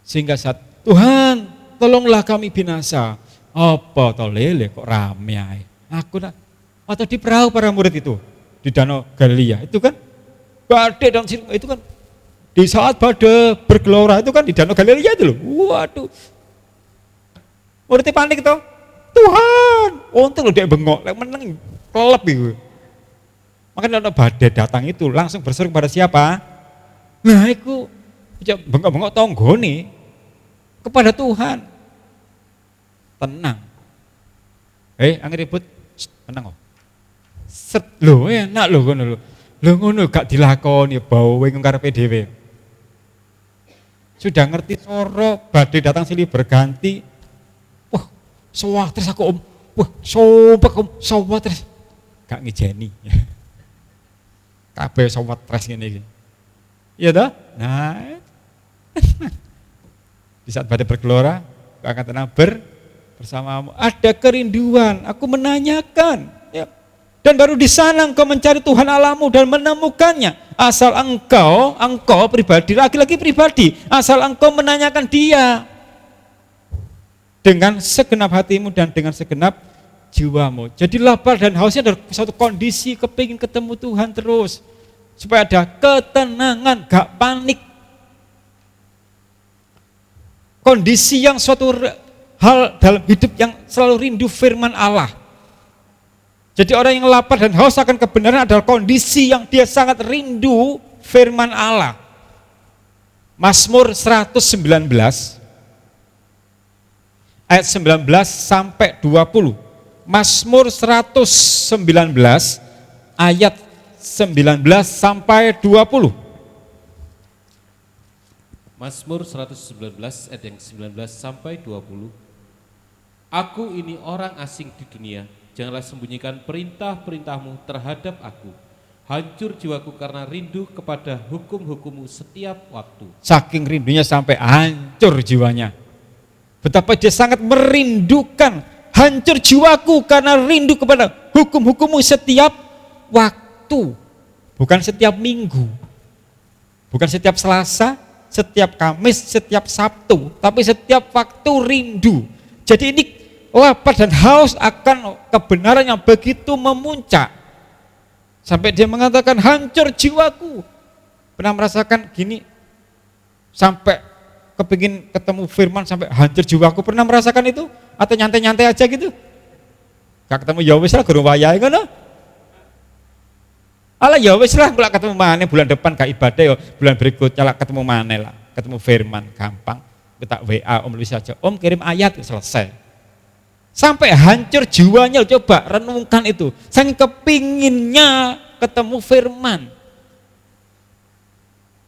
Sehingga saat Tuhan, tolonglah kami binasa. Apa toh lele kok rame ae. Aku atau di perahu para murid itu di Danau Galilea itu kan badai dan itu kan di saat badai bergelora itu kan di Danau Galilea itu loh. Waduh. Muridnya panik toh. Tuhan, untung loh dia bengok, meneng kelep itu. Makanya kalau badai datang itu langsung berseru kepada siapa? Nah, itu bengok-bengok tonggone kepada Tuhan. Tenang. Angin ribut, tenang kok. Set lho, enak lho ngono lho. Lho ngono gak dilakoni bawa ngarepe dhewe. Sudah ngerti soro badai datang silih berganti. Wah, sowah terus aku om. Wah, sowah terus. Gak ngijeni. Kabeh sowah terus ngene iki. Iya toh? Nah. Di saat badai bergelora, aku akan tenang bersamamu. Ada kerinduan, aku menanyakan. Ya. Dan baru di sana engkau mencari Tuhan Allahmu dan menemukannya. Asal engkau pribadi, laki-laki pribadi, asal engkau menanyakan Dia dengan segenap hatimu dan dengan segenap jiwamu. Jadi lapar dan hausnya adalah suatu kondisi kepingin ketemu Tuhan terus. Supaya ada ketenangan, gak panik. Kondisi yang suatu hal dalam hidup yang selalu rindu firman Allah. Jadi orang yang lapar dan haus akan kebenaran adalah kondisi yang dia sangat rindu firman Allah. Mazmur 119 ayat 19 sampai 20. Mazmur 119 ayat 19 sampai 20. Mazmur 119 ayat yang 19 sampai 20. Aku ini orang asing di dunia, janganlah sembunyikan perintah-perintahmu terhadap aku. Hancur jiwaku karena rindu kepada hukum-hukummu setiap waktu. Saking rindunya sampai hancur jiwanya. Betapa dia sangat merindukan, hancur jiwaku karena rindu kepada hukum-hukummu setiap waktu. Bukan setiap minggu, bukan setiap Selasa, setiap Kamis, setiap Sabtu, tapi setiap waktu rindu. Jadi ini lapar dan haus akan kebenaran yang begitu memuncak. Sampai dia mengatakan hancur jiwaku. Pernah merasakan gini, sampai kepingin ketemu firman sampai hancur jiwaku, pernah merasakan itu? Atau nyantai-nyantai aja gitu? Gak ketemu ya wis lah guru wayahe ngono. Ala ya wis lah kalau ketemu maneh bulan depan gak ibadah ya, bulan berikutnya lah ketemu maneh lah, ketemu firman gampang. Kita WA Om Luis aja, Om kirim ayat selesai. Sampai hancur jiwanya, coba renungkan itu. Saking kepinginnya ketemu firman.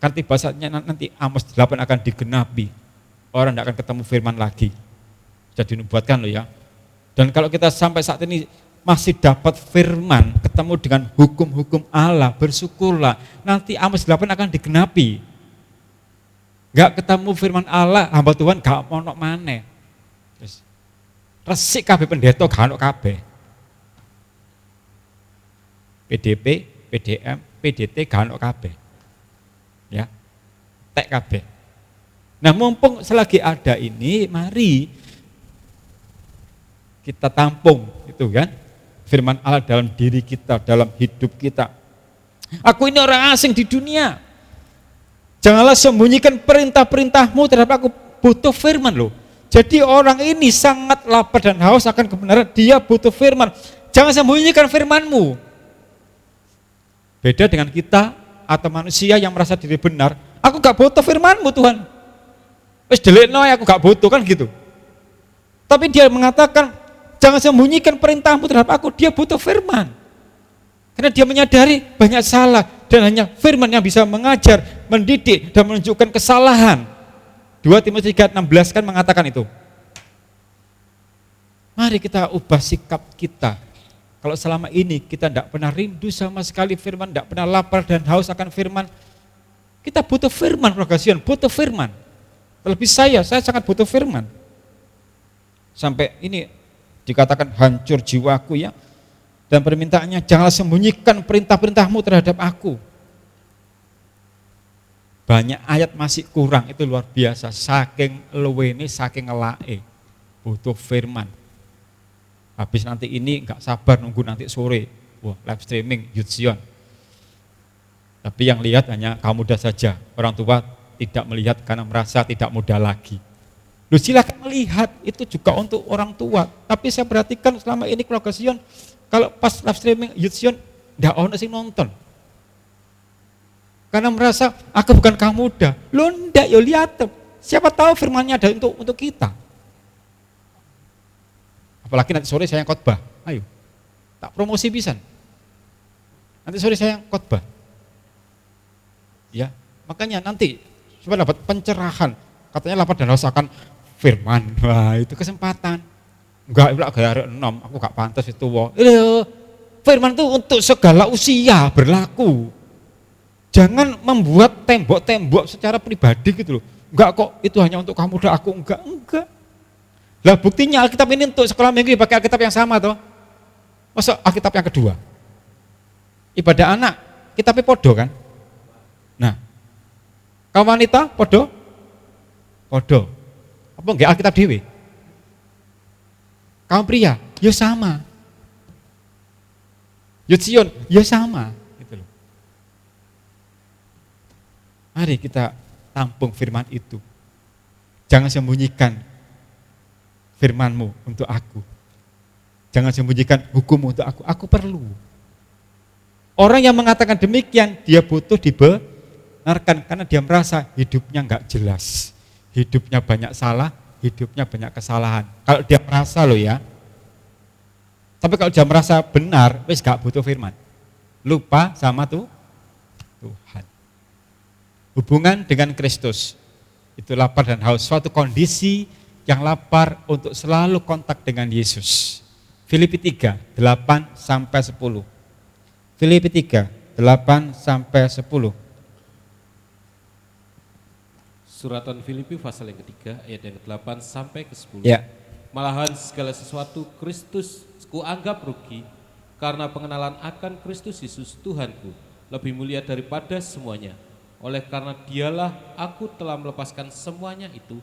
Kan tiba saatnya nanti Amos 8 akan digenapi. Orang tidak akan ketemu firman lagi. Sudah dinubuatkan loh ya. Dan kalau kita sampai saat ini masih dapat firman, ketemu dengan hukum-hukum Allah, bersyukurlah. Nanti Amos 8 akan digenapi. Enggak ketemu firman Allah, hamba Tuhan gak mau maneh. Terus resik kabeh pendeta gak ono kabeh. PDP, PDM, PDT gak ono kabeh. Ya. Tek kabeh. Nah, mumpung selagi ada ini, mari kita tampung itu kan firman Allah dalam diri kita, dalam hidup kita. Aku ini orang asing di dunia. Janganlah sembunyikan perintah-perintahmu terhadap aku. Butuh firman loh. Jadi orang ini sangat lapar dan haus akan kebenaran, dia butuh firman. Jangan sembunyikan firmanmu. Beda dengan kita atau manusia yang merasa diri benar, aku gak butuh firmanmu Tuhan. Wis delikno aku gak butuh kan gitu. Tapi dia mengatakan, jangan sembunyikan perintahmu terhadap aku, dia butuh firman. Karena dia menyadari banyak salah dan hanya firman yang bisa mengajar, mendidik dan menunjukkan kesalahan. 2 Timotius 3:16 kan mengatakan itu. Mari kita ubah sikap kita. Kalau selama ini kita tidak pernah rindu sama sekali firman, tidak pernah lapar dan haus akan firman, kita butuh firman, Progasion, butuh firman. Terlebih saya sangat butuh firman. Sampai ini dikatakan hancur jiwaku ya. Dan permintaannya, janganlah sembunyikan perintah-perintahmu terhadap aku. Banyak ayat masih kurang, itu luar biasa. Saking luwene, saking ngelae, butuh firman. Habis nanti ini nggak sabar nunggu nanti sore, wah live streaming Youth Zion. Tapi yang lihat hanya kaum muda saja, orang tua tidak melihat karena merasa tidak muda lagi. Lu silakan melihat, itu juga untuk orang tua. Tapi saya perhatikan selama ini keluarga Zion, kalau pas live streaming Youth Zion, nggak ono sing nonton. Karena merasa aku bukan kaum muda. Lo ndak yo lihat. Siapa tahu firmannya ada untuk kita. Apalagi nanti sore saya yang khotbah. Ayo. Tak promosi pisan. Nanti sore saya yang khotbah. Ya, makanya nanti supaya dapat pencerahan. Katanya lapar dan haus akan firman. Wah, itu kesempatan. Enggak gaya arek enom, aku gak pantas itu wah. Firman itu untuk segala usia berlaku. Jangan membuat tembok-tembok secara pribadi gitu loh. Enggak kok, itu hanya untuk kamu dan aku, enggak. Lah buktinya Alkitab ini untuk sekolah minggu pakai Alkitab yang sama toh. Masa Alkitab yang kedua? Ibadah anak, kitabnya podo kan? Nah, kaum wanita podo? Podo. Apa enggak Alkitab dewe? Kaum pria, ya sama. Youth Zion, ya sama. Mari kita tampung firman itu. Jangan sembunyikan firmanmu untuk aku. Jangan sembunyikan hukummu untuk aku. Aku perlu. Orang yang mengatakan demikian, dia butuh dibenarkan karena dia merasa hidupnya enggak jelas. Hidupnya banyak salah, hidupnya banyak kesalahan. Kalau dia merasa loh ya. Tapi kalau dia merasa benar, wis enggak butuh firman. Lupa sama Tuhan. Hubungan dengan Kristus. Itu lapar dan haus, suatu kondisi yang lapar untuk selalu kontak dengan Yesus. Filipi 3, 8 sampai 10. Filipi 3, 8 sampai 10. Suratan Filipi pasal yang ketiga ayat yang ke-8 sampai ke-10. Ya. Malahan segala sesuatu Kristus kuanggap rugi karena pengenalan akan Kristus Yesus Tuhanku lebih mulia daripada semuanya. Oleh karena dialah aku telah melepaskan semuanya itu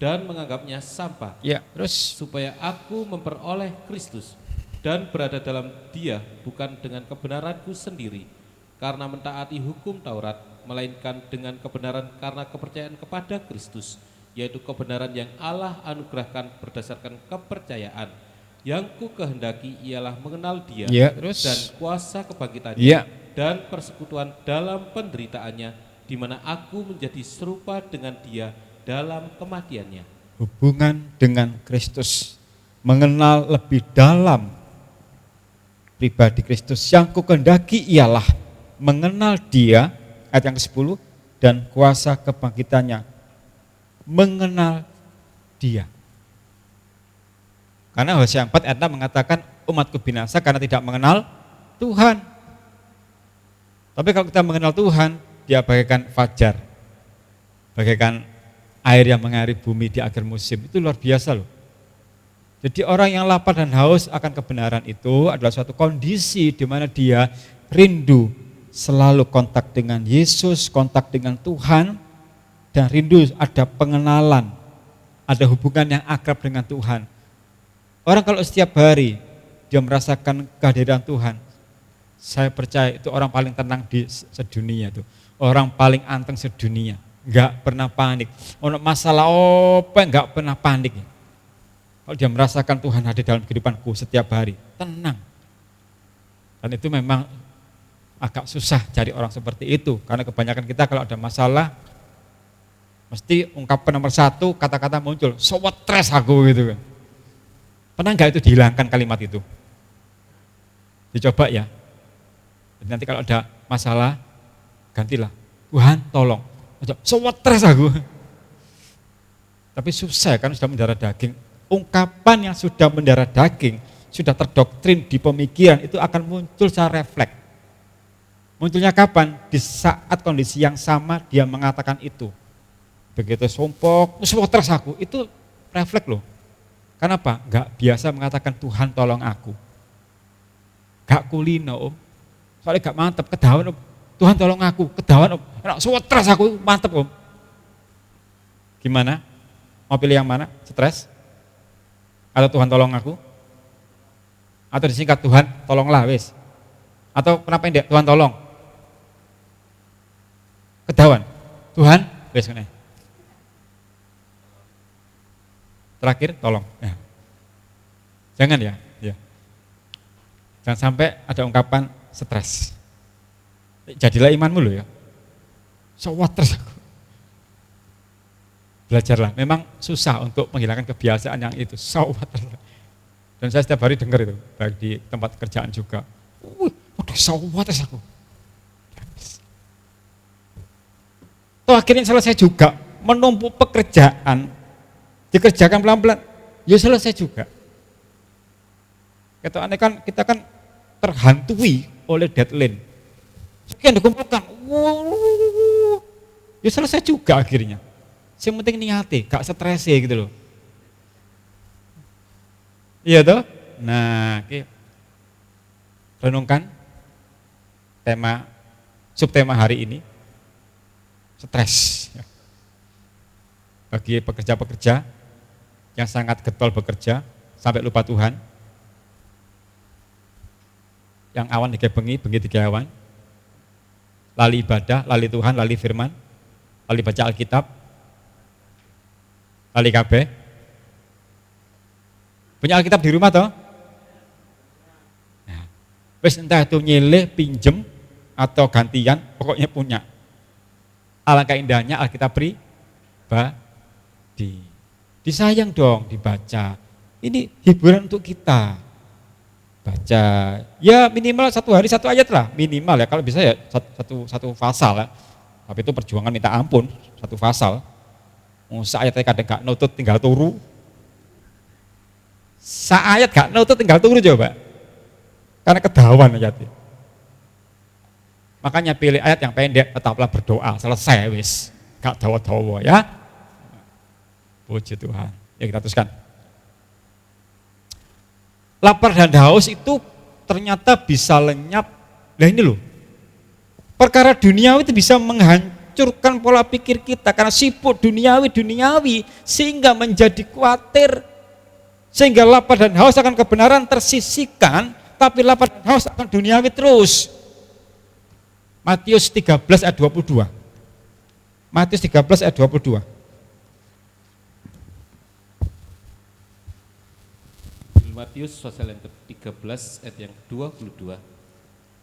dan menganggapnya sampah. Ya, terus Supaya aku memperoleh Kristus dan berada dalam Dia bukan dengan kebenaranku sendiri karena mentaati hukum Taurat, melainkan dengan kebenaran karena kepercayaan kepada Kristus, yaitu kebenaran yang Allah anugerahkan berdasarkan kepercayaan. Yang ku kehendaki ialah mengenal Dia ya, terus dan kuasa kebangkitannya ya, dan persekutuan dalam penderitaannya, di mana aku menjadi serupa dengan Dia dalam kematiannya. hubungan dengan Kristus, mengenal lebih dalam pribadi Kristus. Yang ku kehendaki ialah mengenal Dia, ayat yang ke-10, dan kuasa kebangkitannya. Mengenal Dia. Karena Hosea 4 ayat 6 mengatakan umatku binasa karena tidak mengenal Tuhan. Tapi kalau kita mengenal Tuhan, Dia bagaikan fajar, bagaikan air yang mengairi bumi di akhir musim. Itu luar biasa loh. Jadi orang yang lapar dan haus akan kebenaran itu adalah suatu kondisi di mana dia rindu selalu kontak dengan Yesus, kontak dengan Tuhan, dan rindu ada pengenalan, ada hubungan yang akrab dengan Tuhan. Orang kalau setiap hari dia merasakan kehadiran Tuhan, saya percaya itu orang paling tenang di sedunia itu. Orang paling anteng sedunia, enggak pernah panik. Untuk masalah apa enggak pernah panik. Kalau dia merasakan Tuhan hadir dalam kehidupanku setiap hari, tenang. Dan itu memang agak susah cari orang seperti itu, karena kebanyakan kita kalau ada masalah, mesti ungkapan nomor satu, kata-kata muncul, so what stress aku gitu kan. Pernah enggak itu dihilangkan kalimat itu? Dicoba ya. Jadi nanti kalau ada masalah, gantilah, Tuhan tolong, so what stress aku. Tapi susah karena sudah mendarah daging. Ungkapan yang sudah mendarah daging, sudah terdoktrin di pemikiran, itu akan muncul secara refleks. Munculnya kapan? Di saat kondisi yang sama dia mengatakan itu. Begitu sumpok, semua terus aku, itu refleks loh. Kenapa? Enggak biasa mengatakan Tuhan tolong aku. Enggak kulino om, soalnya enggak mantep, kedawan om. Tuhan tolong aku, kedawan om. Semua terus aku, mantep om. Gimana? Mau pilih yang mana? Stres? Atau Tuhan tolong aku? Atau disingkat Tuhan tolonglah wis? Atau kenapa tidak Tuhan tolong? Kedawan, Tuhan wis kene. Terakhir tolong. Ya. Jangan ya. Jangan sampai ada ungkapan stres. Jadilah imanmu loh ya. So what terus aku. Belajarlah, memang susah untuk menghilangkan kebiasaan yang itu, so what terus. Dan saya setiap hari dengar itu, baik di tempat kerjaan juga. Udah so what terus aku. Toh akhirnya selesai juga, menumpuk pekerjaan, dikerjakan pelan-pelan, ya selesai juga. Kata aneh kan, kita kan terhantui oleh deadline. Sekian dikumpulkan, ya selesai juga akhirnya. Yang penting niati, gak stres gitu loh. Iya toh? Nah, oke. Renungkan tema, subtema hari ini, stres. Bagi pekerja-pekerja yang sangat getol bekerja, sampai lupa Tuhan, yang awan digebengi, bengi digawan, lali ibadah, lali Tuhan, lali firman, lali baca Alkitab, lali kabeh. Punya Alkitab di rumah toh? Nah, wis entah itu nyilih, pinjem atau gantian, pokoknya punya. Alangkah indahnya Alkitab pribadi. Disayang dong dibaca. Ini hiburan untuk kita. Baca, ya minimal satu hari satu ayat lah, minimal ya. Kalau bisa ya satu pasal ya. Tapi itu perjuangan minta ampun, satu pasal. Saayat kadang gak nutut tinggal turu. Saayat gak nutut tinggal turu coba. Karena kedawan ayatnya. Makanya pilih ayat yang pendek, tetaplah berdoa, selesai wis. Gak dawa-dawa ya. Puji Tuhan. Ya kita teruskan. Lapar dan haus itu ternyata bisa lenyap. Nah ini loh. Perkara duniawi itu bisa menghancurkan pola pikir kita karena sibuk duniawi sehingga menjadi khawatir. Sehingga lapar dan haus akan kebenaran tersisihkan, tapi lapar dan haus akan duniawi terus. Matius 13 ayat 22. Matius 13 ayat 22. Matius pasal yang ke-13 ayat yang ke-22.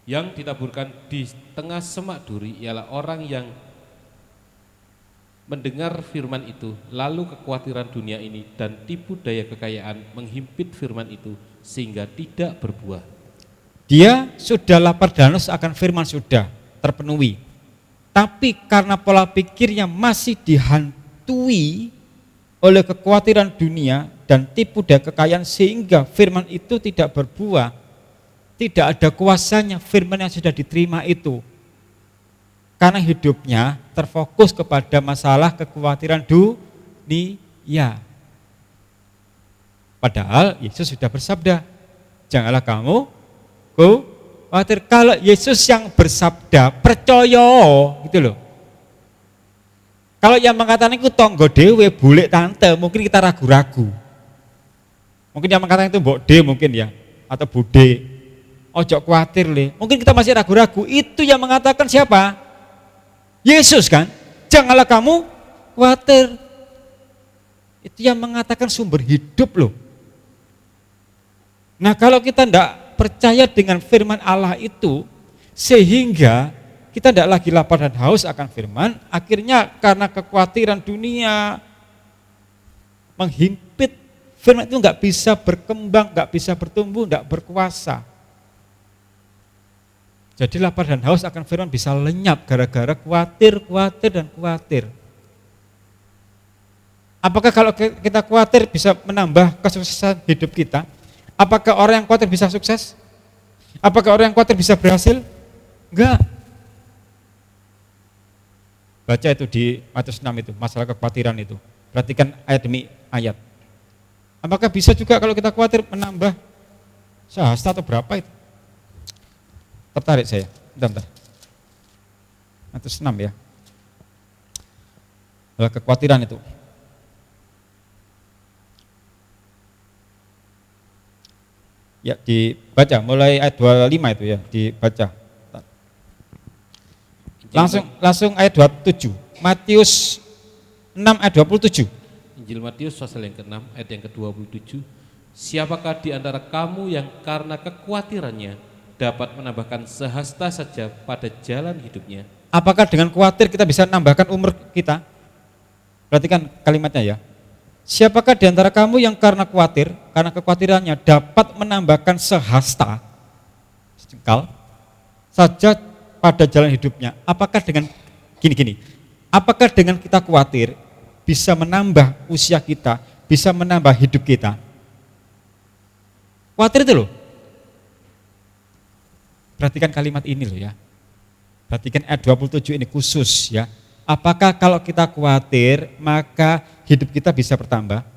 Yang ditaburkan di tengah semak duri ialah orang yang mendengar firman itu, lalu kekhawatiran dunia ini dan tipu daya kekayaan menghimpit firman itu sehingga tidak berbuah. Dia sudah lapar dan haus akan firman sudah terpenuhi. Tapi karena pola pikirnya masih dihantui oleh kekhawatiran dunia dan tipu daya kekayaan sehingga firman itu tidak berbuah, tidak ada kuasanya firman yang sudah diterima itu. Karena hidupnya terfokus kepada masalah kekhawatiran dunia. Padahal Yesus sudah bersabda, janganlah kamu khawatir. Kalau Yesus yang bersabda, percaya gitu loh. Kalau yang mengatakan itu tonggo dewe, bulik tante, mungkin kita ragu-ragu. Mungkin yang mengatakan itu mbok de mungkin ya, atau bude, ojo khawatir le. Mungkin kita masih ragu-ragu. Itu yang mengatakan siapa? Yesus kan? Janganlah kamu khawatir. Itu yang mengatakan sumber hidup loh. Nah kalau kita tidak percaya dengan firman Allah itu, sehingga kita tidak lagi lapar dan haus akan firman, akhirnya karena kekhawatiran dunia menghimpit, firman itu nggak bisa berkembang, nggak bisa bertumbuh, nggak berkuasa. Jadi lapar dan haus akan firman bisa lenyap gara-gara khawatir dan khawatir. Apakah kalau kita khawatir bisa menambah kesuksesan hidup kita? Apakah orang yang khawatir bisa sukses? Apakah orang yang khawatir bisa berhasil? Enggak. Baca itu di Matius 6 itu, masalah kekhawatiran itu. Perhatikan ayat demi ayat. Apakah bisa juga kalau kita khawatir menambah sahasta atau berapa itu? Tertarik saya, bentar. Matius 6 ya. Kekhawatiran itu. Ya dibaca, mulai ayat 25 itu ya, dibaca. Langsung ayat 27. Matius 6 ayat 27. Injil Matius pasal yang ke-6 ayat yang ke-27. Siapakah di antara kamu yang karena kekhawatirannya dapat menambahkan sehasta saja pada jalan hidupnya? Apakah dengan khawatir kita bisa menambahkan umur kita? Perhatikan kalimatnya ya. Siapakah di antara kamu yang karena khawatir, karena kekhawatirannya dapat menambahkan sehasta, sejengkal saja pada jalan hidupnya? Apakah dengan gini, apakah dengan kita khawatir bisa menambah usia kita, bisa menambah hidup kita? Khawatir itu loh. Perhatikan kalimat ini loh ya. Perhatikan ayat 27 ini khusus ya. Apakah kalau kita khawatir maka hidup kita bisa bertambah?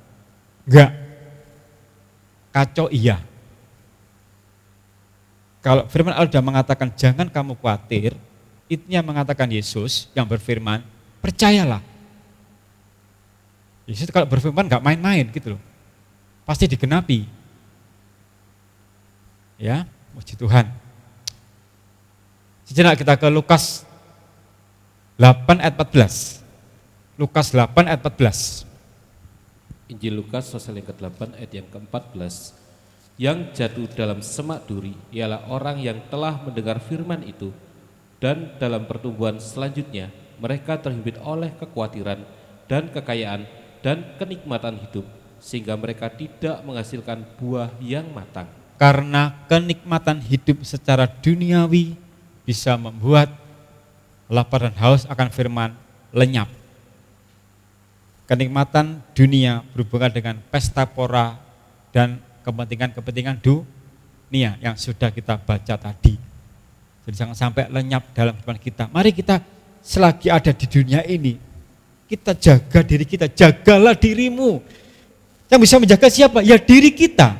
Enggak. Kacau iya. Kalau firman Allah sudah mengatakan jangan kamu khawatir, itu yang mengatakan Yesus yang berfirman, percayalah. Yesus kalau berfirman enggak main-main gitu loh. Pasti digenapi. Ya, puji Tuhan. Sejenak kita ke Lukas 8 ayat 14. Lukas 8 ayat 14. Injil Lukas pasal yang ke-8 ayat yang ke-14. Yang jatuh dalam semak duri ialah orang yang telah mendengar firman itu dan dalam pertumbuhan selanjutnya mereka terhimpit oleh kekhawatiran dan kekayaan dan kenikmatan hidup sehingga mereka tidak menghasilkan buah yang matang. Karena kenikmatan hidup secara duniawi bisa membuat lapar dan haus akan firman lenyap. kenikmatan dunia berhubungan dengan pesta pora dan kepentingan-kepentingan dunia yang sudah kita baca tadi. Jadi jangan sampai lenyap dalam kehidupan kita. Mari kita selagi ada di dunia ini, kita jaga diri kita, jagalah dirimu. Yang bisa menjaga siapa? Ya diri kita.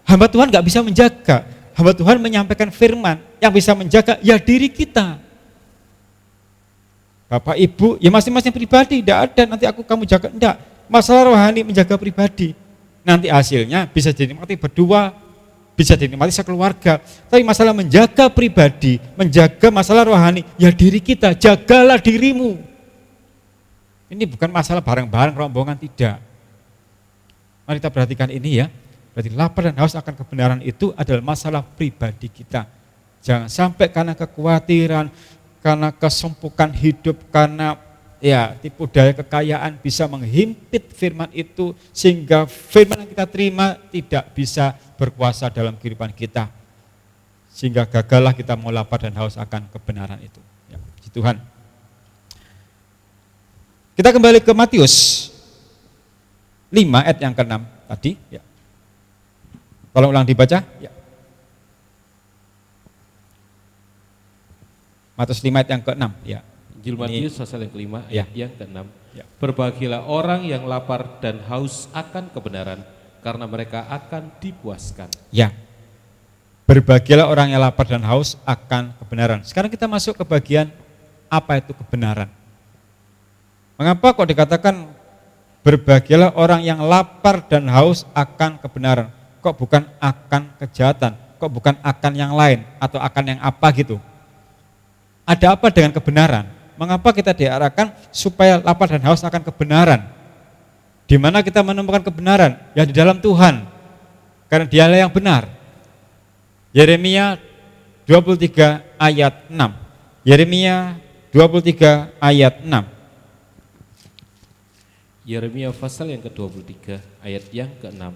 Hamba Tuhan gak bisa menjaga. Hamba Tuhan menyampaikan firman, yang bisa menjaga ya diri kita. Bapak Ibu, ya masing-masing pribadi, tidak ada nanti kamu jaga, enggak. Masalah rohani menjaga pribadi. Nanti hasilnya bisa dinikmati berdua, bisa dinikmati sekeluarga. Tapi masalah menjaga pribadi, menjaga masalah rohani, ya diri kita, jagalah dirimu. Ini bukan masalah bareng-bareng rombongan, tidak. Mari kita perhatikan ini ya. Berarti lapar dan haus akan kebenaran itu adalah masalah pribadi kita. Jangan sampai karena kekhawatiran, karena kesempukan hidup, karena ya tipu daya kekayaan bisa menghimpit firman itu sehingga firman yang kita terima tidak bisa berkuasa dalam kehidupan kita. Sehingga gagallah kita mau lapar dan haus akan kebenaran itu. Ya, puji Tuhan. Kita kembali ke Matius 5 ayat yang ke-6 tadi. Ya. Tolong ulang dibaca. Ya. Matius 5 ayat yang ke-6. Ya. Injil Matius pasal yang kelima ya. ayat yang ke-6. Ya. Berbahagialah orang yang lapar dan haus akan kebenaran, karena mereka akan dipuaskan. Ya. Berbahagialah orang yang lapar dan haus akan kebenaran. Sekarang kita masuk ke bagian apa itu kebenaran. Mengapa kok dikatakan berbahagialah orang yang lapar dan haus akan kebenaran? Kok bukan akan kejahatan? Kok bukan akan yang lain atau akan yang apa gitu? Ada apa dengan kebenaran? Mengapa kita diarahkan supaya lapar dan haus akan kebenaran? Di mana kita menemukan kebenaran? Ya di dalam Tuhan. Karena Dialah yang benar. Yeremia 23 ayat 6. Yeremia 23 ayat 6. Yeremia pasal yang ke-23 ayat yang ke-6.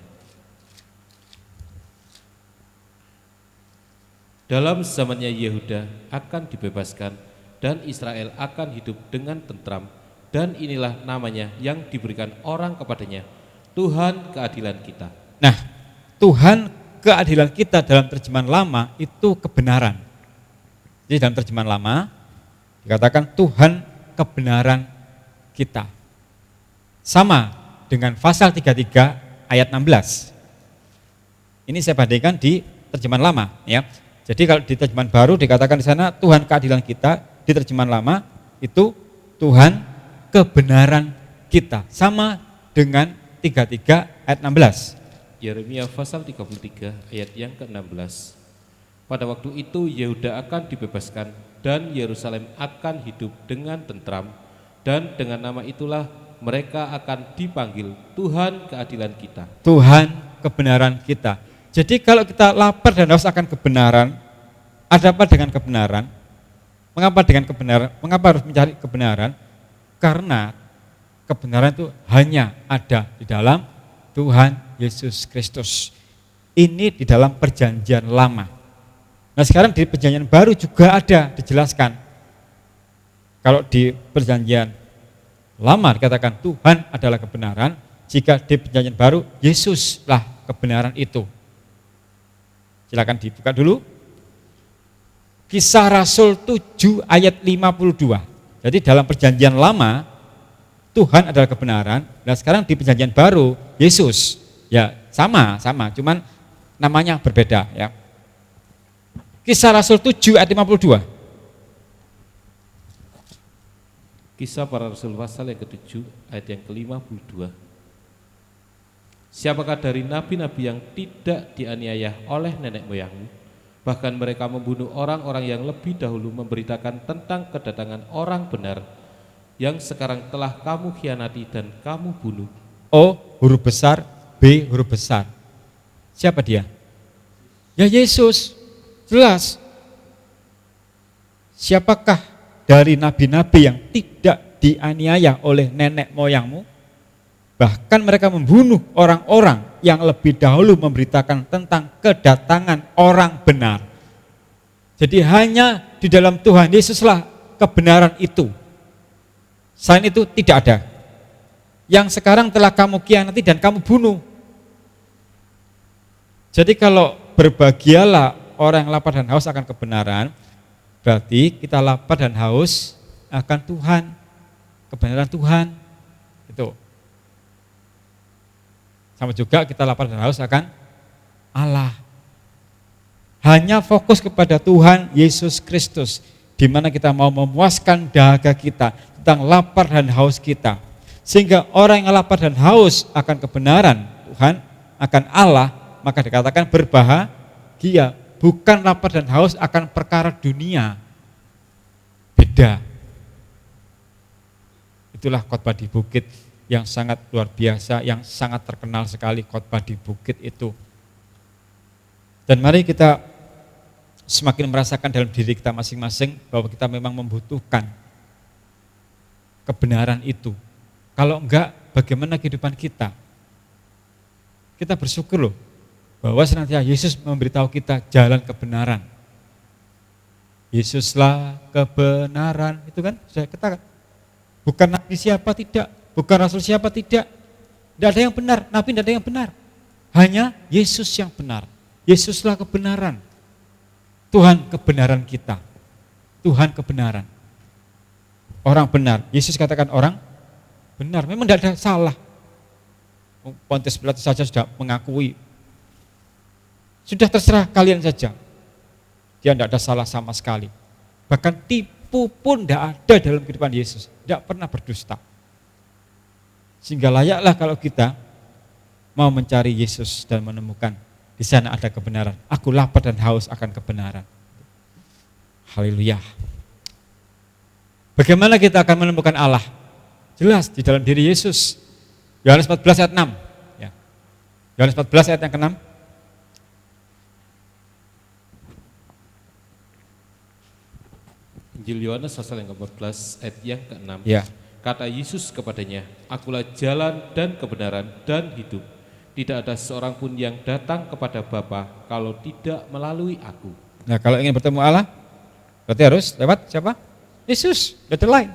Dalam zamannya Yehuda akan dibebaskan dan Israel akan hidup dengan tentram, dan inilah namanya yang diberikan orang kepadanya, Tuhan keadilan kita. Nah, Tuhan keadilan kita dalam terjemahan lama itu kebenaran. Jadi dalam terjemahan lama dikatakan Tuhan kebenaran kita. Sama dengan pasal 33 ayat 16. Ini saya bandingkan di terjemahan lama ya. Jadi kalau di terjemahan baru dikatakan di sana Tuhan keadilan kita, di terjemahan lama itu Tuhan kebenaran kita. Sama dengan 33 ayat 16. Yeremia pasal 33 ayat yang ke-16. Pada waktu itu Yehuda akan dibebaskan dan Yerusalem akan hidup dengan tentram, dan dengan nama itulah mereka akan dipanggil Tuhan keadilan kita. Tuhan kebenaran kita. Jadi kalau kita lapar dan haus akan kebenaran, ada apa dengan kebenaran? Mengapa dengan kebenaran? Mengapa harus mencari kebenaran? Karena kebenaran itu hanya ada di dalam Tuhan Yesus Kristus. Ini di dalam perjanjian lama. Nah sekarang di perjanjian baru juga ada dijelaskan. Kalau di perjanjian lama dikatakan Tuhan adalah kebenaran, jika di perjanjian baru Yesuslah kebenaran itu. Silakan dibuka dulu. Kisah Rasul 7 ayat 52. Jadi dalam perjanjian lama Tuhan adalah kebenaran, dan sekarang di perjanjian baru Yesus. Ya, sama, cuman namanya berbeda ya. Kisah Rasul 7 ayat 52. Kisah para Rasul pasal yang ke-7 ayat yang ke-52. Siapakah dari nabi-nabi yang tidak dianiaya oleh nenek moyangmu? Bahkan mereka membunuh orang-orang yang lebih dahulu memberitakan tentang kedatangan orang benar, yang sekarang telah kamu khianati dan kamu bunuh. O huruf besar, B huruf besar. Siapa dia? Ya Yesus, jelas. Siapakah dari nabi-nabi yang tidak dianiaya oleh nenek moyangmu? Bahkan mereka membunuh orang-orang yang lebih dahulu memberitakan tentang kedatangan orang benar. Jadi hanya di dalam Tuhan Yesuslah kebenaran itu. Selain itu tidak ada. yang sekarang telah kamu khianati dan kamu bunuh. Jadi kalau berbahagialah orang yang lapar dan haus akan kebenaran, berarti kita lapar dan haus akan Tuhan, kebenaran Tuhan. Itu. Sama juga kita lapar dan haus akan Allah. Hanya fokus kepada Tuhan Yesus Kristus, di mana kita mau memuaskan dahaga kita tentang lapar dan haus kita. Sehingga orang yang lapar dan haus akan kebenaran Tuhan, akan Allah, maka dikatakan berbahagia. Bukan lapar dan haus akan perkara dunia. Beda. Itulah khotbah di bukit yang sangat luar biasa, yang sangat terkenal sekali khotbah di bukit itu. Dan mari kita semakin merasakan dalam diri kita masing-masing bahwa kita memang membutuhkan kebenaran itu. Kalau enggak, bagaimana kehidupan kita? Kita bersyukur loh, bahwa senantiasa Yesus memberitahu kita jalan kebenaran. Yesuslah kebenaran, itu kan saya katakan. Bukan nabi siapa tidak, bukan rasul siapa tidak. Tidak ada yang benar, nabi tidak ada yang benar. Hanya Yesus yang benar. Yesuslah kebenaran. Tuhan kebenaran kita. Tuhan kebenaran. Orang benar. Yesus katakan orang benar. Memang tidak ada salah. Pontius Pilatus saja sudah mengakui. Sudah terserah kalian saja. Dia tidak ada salah sama sekali. Bahkan tipu pun tidak ada dalam kehidupan Yesus. Tidak pernah berdusta. Sehingga layaklah kalau kita mau mencari Yesus dan menemukan di sana ada kebenaran. Aku lapar dan haus akan kebenaran. Haleluya. Bagaimana kita akan menemukan Allah? Jelas di dalam diri Yesus. Yohanes 14 ayat 6. Ya. Yohanes 14 ayat yang ke-6. Injil Yohanes pasal yang ke-14 ayat yang ke-6. Ya. Kata Yesus kepadanya, akulah jalan dan kebenaran dan hidup. Tidak ada seorang pun yang datang kepada Bapa kalau tidak melalui aku. Nah, kalau ingin bertemu Allah, berarti harus lewat siapa? Yesus, tidak ada lain.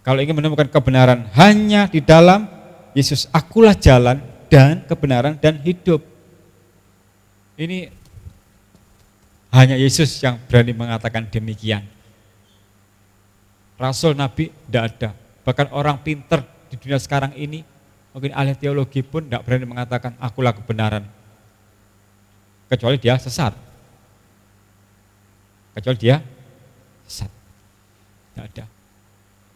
Kalau ingin menemukan kebenaran hanya di dalam Yesus, akulah jalan dan kebenaran dan hidup. Ini hanya Yesus yang berani mengatakan demikian. Rasul, Nabi tidak ada. Bahkan orang pinter di dunia sekarang ini, mungkin ahli teologi pun tidak berani mengatakan akulah kebenaran. Kecuali dia sesat. Kecuali dia sesat. Tidak ada.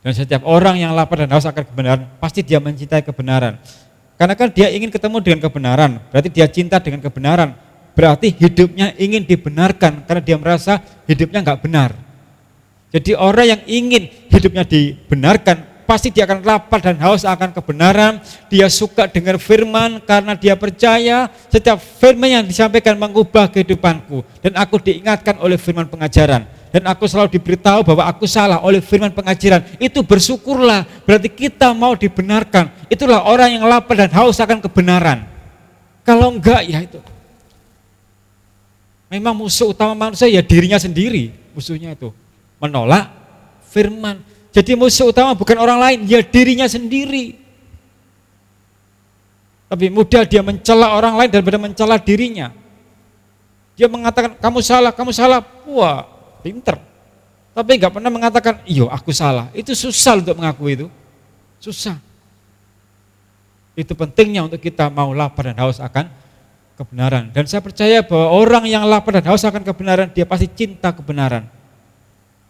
Dan setiap orang yang lapar dan haus akan kebenaran, pasti dia mencintai kebenaran. Karena kan dia ingin ketemu dengan kebenaran, berarti dia cinta dengan kebenaran. Berarti hidupnya ingin dibenarkan, karena dia merasa hidupnya enggak benar. Jadi orang yang ingin hidupnya dibenarkan, pasti dia akan lapar dan haus akan kebenaran. Dia suka dengar firman karena dia percaya setiap firman yang disampaikan mengubah kehidupanku. Dan aku diingatkan oleh firman pengajaran. Dan aku selalu diberitahu bahwa aku salah oleh firman pengajaran. Itu bersyukurlah, berarti kita mau dibenarkan. Itulah orang yang lapar dan haus akan kebenaran. Kalau enggak ya itu. Memang musuh utama manusia ya dirinya sendiri. Musuhnya itu menolak firman. Jadi musuh utama bukan orang lain, ya dirinya sendiri. Tapi mudah dia mencela orang lain daripada mencela dirinya. Dia mengatakan kamu salah. Wah, pinter. Tapi enggak pernah mengatakan, iya aku salah. Itu susah untuk mengakui itu. Susah. Itu pentingnya untuk kita mau lapar dan haus akan kebenaran. Dan saya percaya bahwa orang yang lapar dan haus akan kebenaran, dia pasti cinta kebenaran.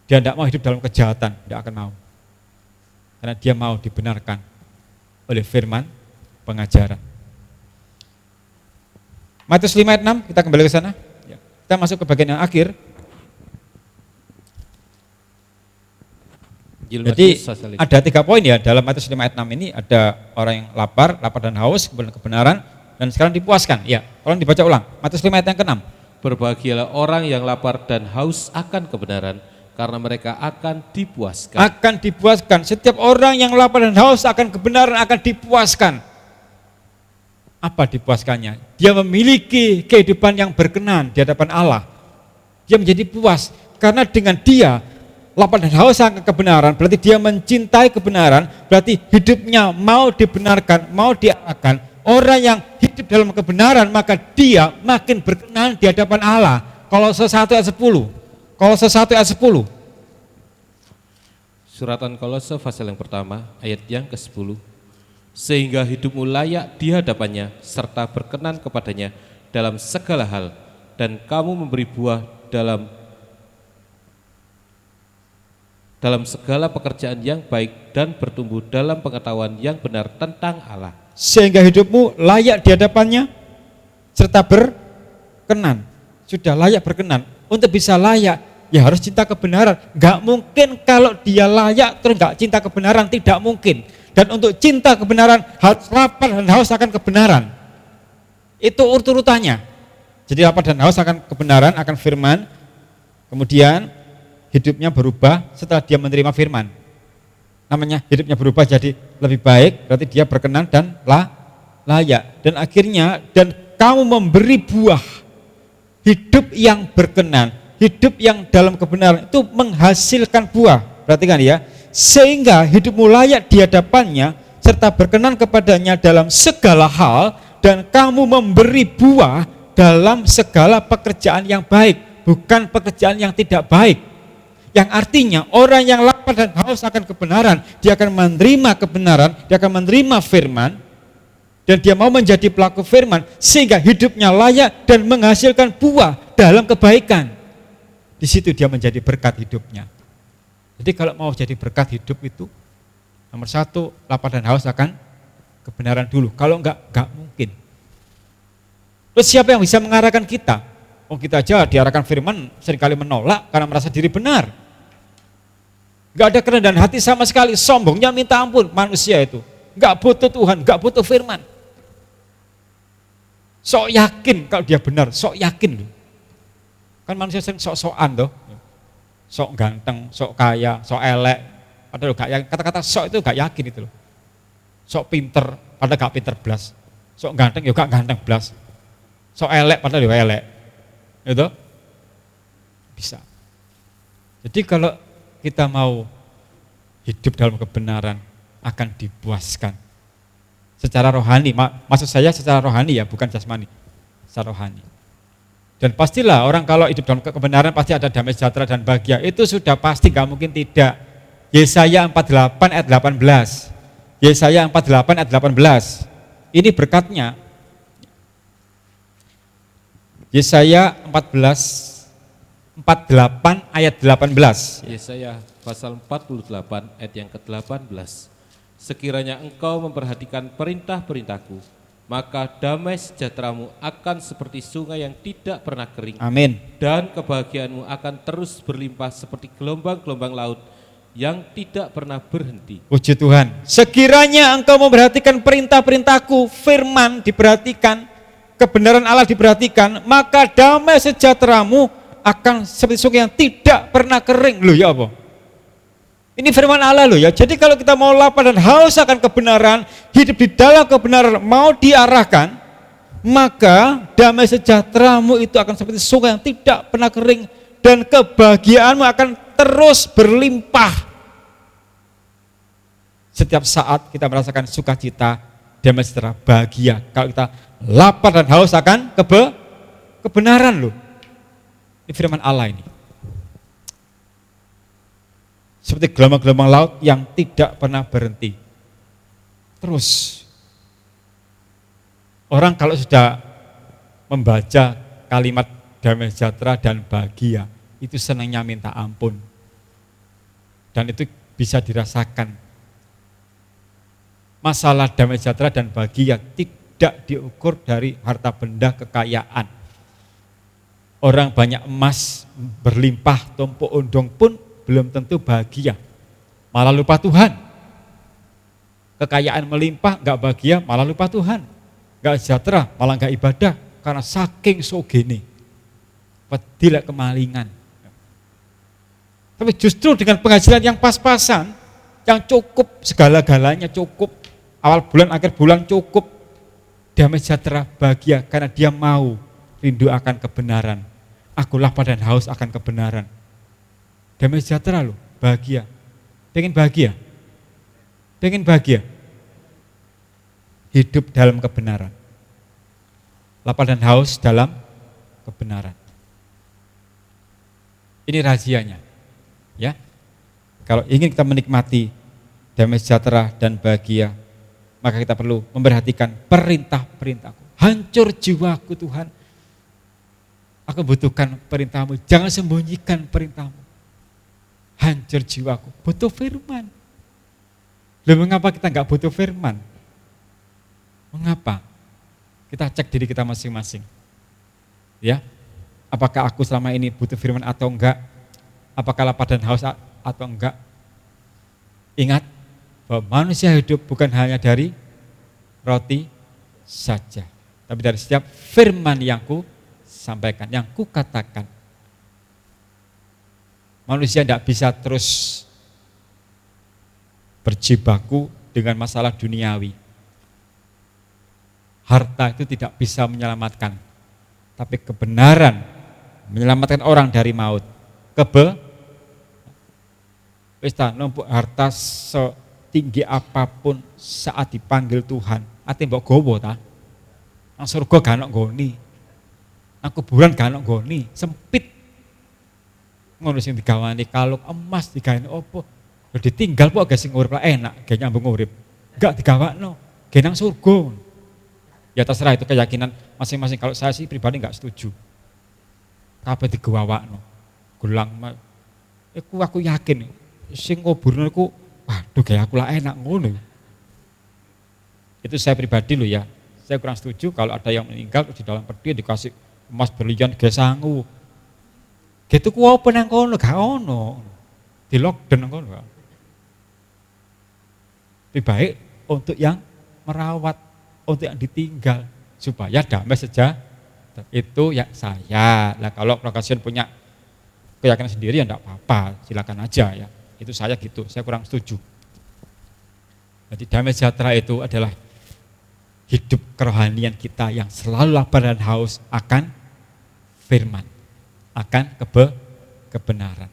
Dia tidak mau hidup dalam kejahatan, tidak akan mau. Karena dia mau dibenarkan oleh firman pengajaran. Matius 5 ayat 6, kita kembali ke sana. Kita masuk ke bagian yang akhir. Jadi ada 3 poin ya dalam Matius 5 ayat 6 ini. Ada orang yang lapar dan haus kebenaran, dan sekarang dipuaskan. Ya, tolong dibaca ulang. Matius 5 ayat yang ke-6. Berbahagialah orang yang lapar dan haus akan kebenaran, karena mereka akan dipuaskan. Akan dipuaskan. Setiap orang yang lapar dan haus akan kebenaran akan dipuaskan. Apa dipuaskannya? Dia memiliki kehidupan yang berkenan di hadapan Allah. Dia menjadi puas karena dengan dia lapar dan haus akan kebenaran, berarti dia mencintai kebenaran, berarti hidupnya mau dibenarkan, mau diarahkan. Orang yang hidup dalam kebenaran, maka dia makin berkenan di hadapan Allah. Kolose 1 ayat 10. Kolose 1 ayat 10. Suratan Kolose pasal yang pertama, ayat yang ke-10. Sehingga hidupmu layak di hadapannya, serta berkenan kepadanya dalam segala hal, dan kamu memberi buah dalam segala pekerjaan yang baik dan bertumbuh dalam pengetahuan yang benar tentang Allah. Sehingga hidupmu layak di hadapannya serta berkenan. Sudah layak berkenan. Untuk bisa layak, ya harus cinta kebenaran. Gak mungkin kalau dia layak terus gak cinta kebenaran, tidak mungkin. Dan untuk cinta kebenaran harus lapar dan haus akan kebenaran. Itu urut-urutannya. Jadi lapar dan haus akan kebenaran, akan firman. Kemudian hidupnya berubah setelah dia menerima firman. Namanya hidupnya berubah jadi lebih baik, berarti dia berkenan dan layak. Dan akhirnya, dan kamu memberi buah, hidup yang berkenan, hidup yang dalam kebenaran itu menghasilkan buah. Perhatikan ya, sehingga hidupmu layak di hadapannya serta berkenan kepadanya dalam segala hal, dan kamu memberi buah dalam segala pekerjaan yang baik, bukan pekerjaan yang tidak baik. Yang artinya orang yang lapar dan haus akan kebenaran, dia akan menerima kebenaran, dia akan menerima firman, dan dia mau menjadi pelaku firman, sehingga hidupnya layak dan menghasilkan buah dalam kebaikan. Di situ dia menjadi berkat hidupnya. Jadi kalau mau jadi berkat hidup itu, nomor 1, lapar dan haus akan kebenaran dulu. Kalau enggak mungkin. Terus siapa yang bisa mengarahkan kita? Oh, kita aja diarahkan firman seringkali menolak karena merasa diri benar. Gak ada kerendahan hati sama sekali, sombongnya minta ampun manusia itu. Gak butuh Tuhan, gak butuh firman. Sok yakin kalau dia benar, sok yakin. Kan manusia sering sok-sokan tuh. Sok ganteng, sok kaya, sok elek. Padahal gak yakin, kata-kata sok itu gak yakin itu loh. Sok pinter, padahal gak pinter belas. Sok ganteng, ya gak ganteng belas. Sok elek, padahal ya elek. Itu bisa. Jadi kalau kita mau hidup dalam kebenaran, akan dipuaskan secara rohani. Maksud saya secara rohani ya, bukan jasmani, secara rohani. Dan pastilah orang kalau hidup dalam kebenaran pasti ada damai sejahtera dan bahagia. Itu sudah pasti, gak mungkin tidak. Yesaya 48 ayat 18. Yesaya 48 ayat 18. Ini berkatnya. Yesaya 48 ayat 18. Yesaya pasal 48 ayat yang ke-18. Sekiranya engkau memperhatikan perintah-perintahku, maka damai sejahteramu akan seperti sungai yang tidak pernah kering. Amin. Dan kebahagiaanmu akan terus berlimpah seperti gelombang-gelombang laut yang tidak pernah berhenti. Puji Tuhan. Sekiranya engkau memperhatikan perintah-perintahku, firman diperhatikan, kebenaran Allah diperhatikan, maka damai sejahteramu akan seperti sungai yang tidak pernah kering. Loh ya apa? Ini firman Allah loh ya. Jadi kalau kita mau lapar dan haus akan kebenaran, hidup di dalam kebenaran, mau diarahkan, maka damai sejahteramu itu akan seperti sungai yang tidak pernah kering, dan kebahagiaanmu akan terus berlimpah. Setiap saat kita merasakan sukacita, damai sejahtera, bahagia. Kalau kita lapar dan haus akan kebenaran loh. Ini firman Allah ini. Seperti gelombang-gelombang laut yang tidak pernah berhenti. Terus orang kalau sudah membaca kalimat damai sejahtera dan bahagia, itu senangnya minta ampun. Dan itu bisa dirasakan. Masalah damai sejahtera dan bahagia tidak diukur dari harta benda kekayaan. Orang banyak emas berlimpah tumpuk undung pun belum tentu bahagia, malah lupa Tuhan. Kekayaan melimpah gak bahagia, malah lupa Tuhan. Gak sejahtera, malah gak ibadah karena saking sogene. Pedilah kemalingan. Tapi justru dengan penghasilan yang pas-pasan, yang cukup, segala-galanya cukup, awal bulan, akhir bulan cukup, damai sejahtera, bahagia karena dia mau rindu akan kebenaran. Aku lapar dan haus akan kebenaran. Damai sejahtera loh. bahagia. Pengen bahagia? Pengen bahagia? Hidup dalam kebenaran. Lapar dan haus dalam kebenaran. Ini rahasianya. Ya. Kalau ingin kita menikmati damai sejahtera dan bahagia, maka kita perlu memperhatikan perintah-perintahku. Hancur jiwaku Tuhan. Aku butuhkan perintahmu. Jangan sembunyikan perintahmu. Hancur jiwaku. Butuh firman. Loh, mengapa kita enggak butuh firman? Mengapa? Kita cek diri kita masing-masing. Ya. Apakah aku selama ini butuh firman atau enggak? Apakah lapar dan haus atau enggak? Ingat bahwa manusia hidup bukan hanya dari roti saja, tapi dari setiap firman yang ku sampaikan, yang ku katakan. Manusia tidak bisa terus berjibaku dengan masalah duniawi. Harta itu tidak bisa menyelamatkan, tapi kebenaran menyelamatkan orang dari maut. Pesta numpuk harta setinggi apapun saat dipanggil Tuhan, ati mbok gowo ta? Nang surga gak ono nggoni. Nang kuburan gak ono nggoni, sempit. Ngono sing digawani kalung emas digawani opo? Lho ditinggal kok gak sing urip lah enak, gak nyambung urip. Enggak digawakno, ge nang surga. Ya terserah itu keyakinan masing-masing. Kalau saya sih pribadi enggak setuju. Kabeh digawakno. Gulang aku yakin sing kuburno iku waduh gaya aku lah enak ngono. Itu saya pribadi loh ya. Saya kurang setuju kalau ada yang meninggal di dalam peti dikasih emas berlian ge sangu. Gitu ku apa nang kono gak ono. Di lockdown nang kono. Lebih baik untuk yang merawat, untuk yang ditinggal supaya damai saja. Itu ya saya. Lah kalau Prokasion punya keyakinan sendiri ya enggak apa-apa, silakan aja ya. Itu saya gitu, saya kurang setuju. Jadi damai sejahtera itu adalah hidup kerohanian kita yang selalu lapar dan haus akan firman, akan kebenaran.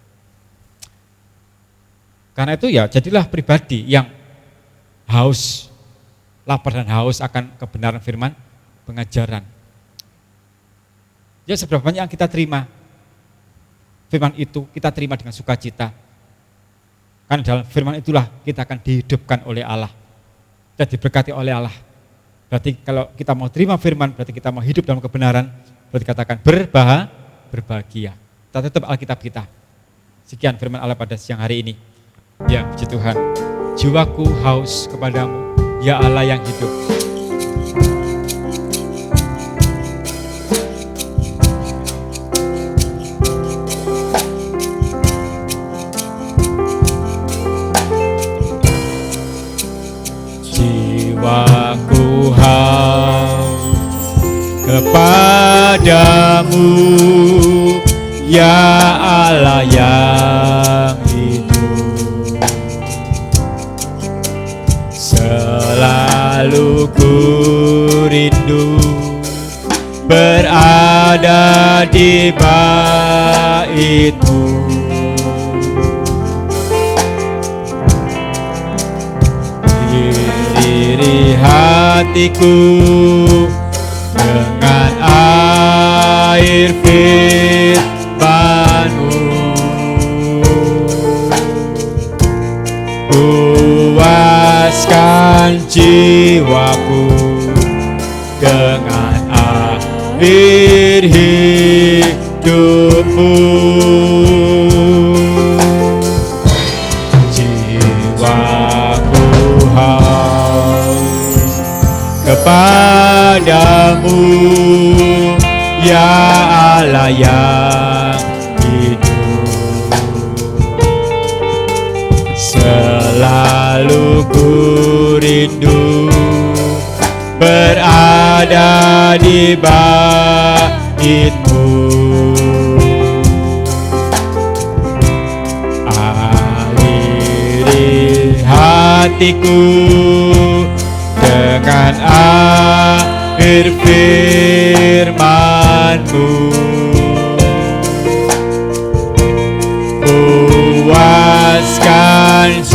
Karena itu ya jadilah pribadi yang haus, lapar dan haus akan kebenaran firman, pengajaran. Ya seberapa banyak yang kita terima, firman itu kita terima dengan sukacita. Karena dalam firman itulah kita akan dihidupkan oleh Allah dan diberkati oleh Allah. Berarti kalau kita mau terima firman, berarti kita mau hidup dalam kebenaran, berarti katakan berbahagia. Kita tutup Alkitab kita. Sekian firman Allah pada siang hari ini. Ya puji Tuhan, jiwaku haus kepadamu, ya Allah yang hidup. Jiwaku haus kepadamu, ya Allah yang hidup. Selalu ku rindu berada di baitmu. Iri hatiku dengan air firman-Mu, puaskan jiwaku dengan air hidup-Mu. Jiwaku haus kepadamu, ya Allah yang hidup. Selalu ku rindu berada di bait-Mu. Aliri hatiku dengan air firman-Mu,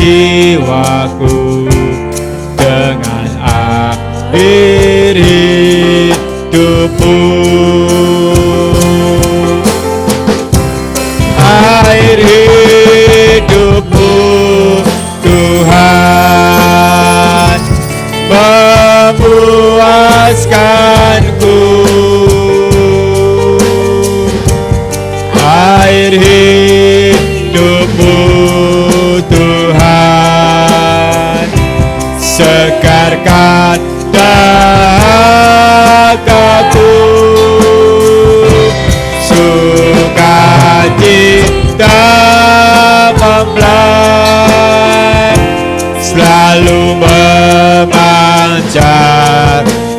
jiwaku dengan air hidupmu. Air hidupmu Tuhan memuaskanku. Air hidupmu Tuhan segarkan dahaku. Sukacita membelai selalu memancar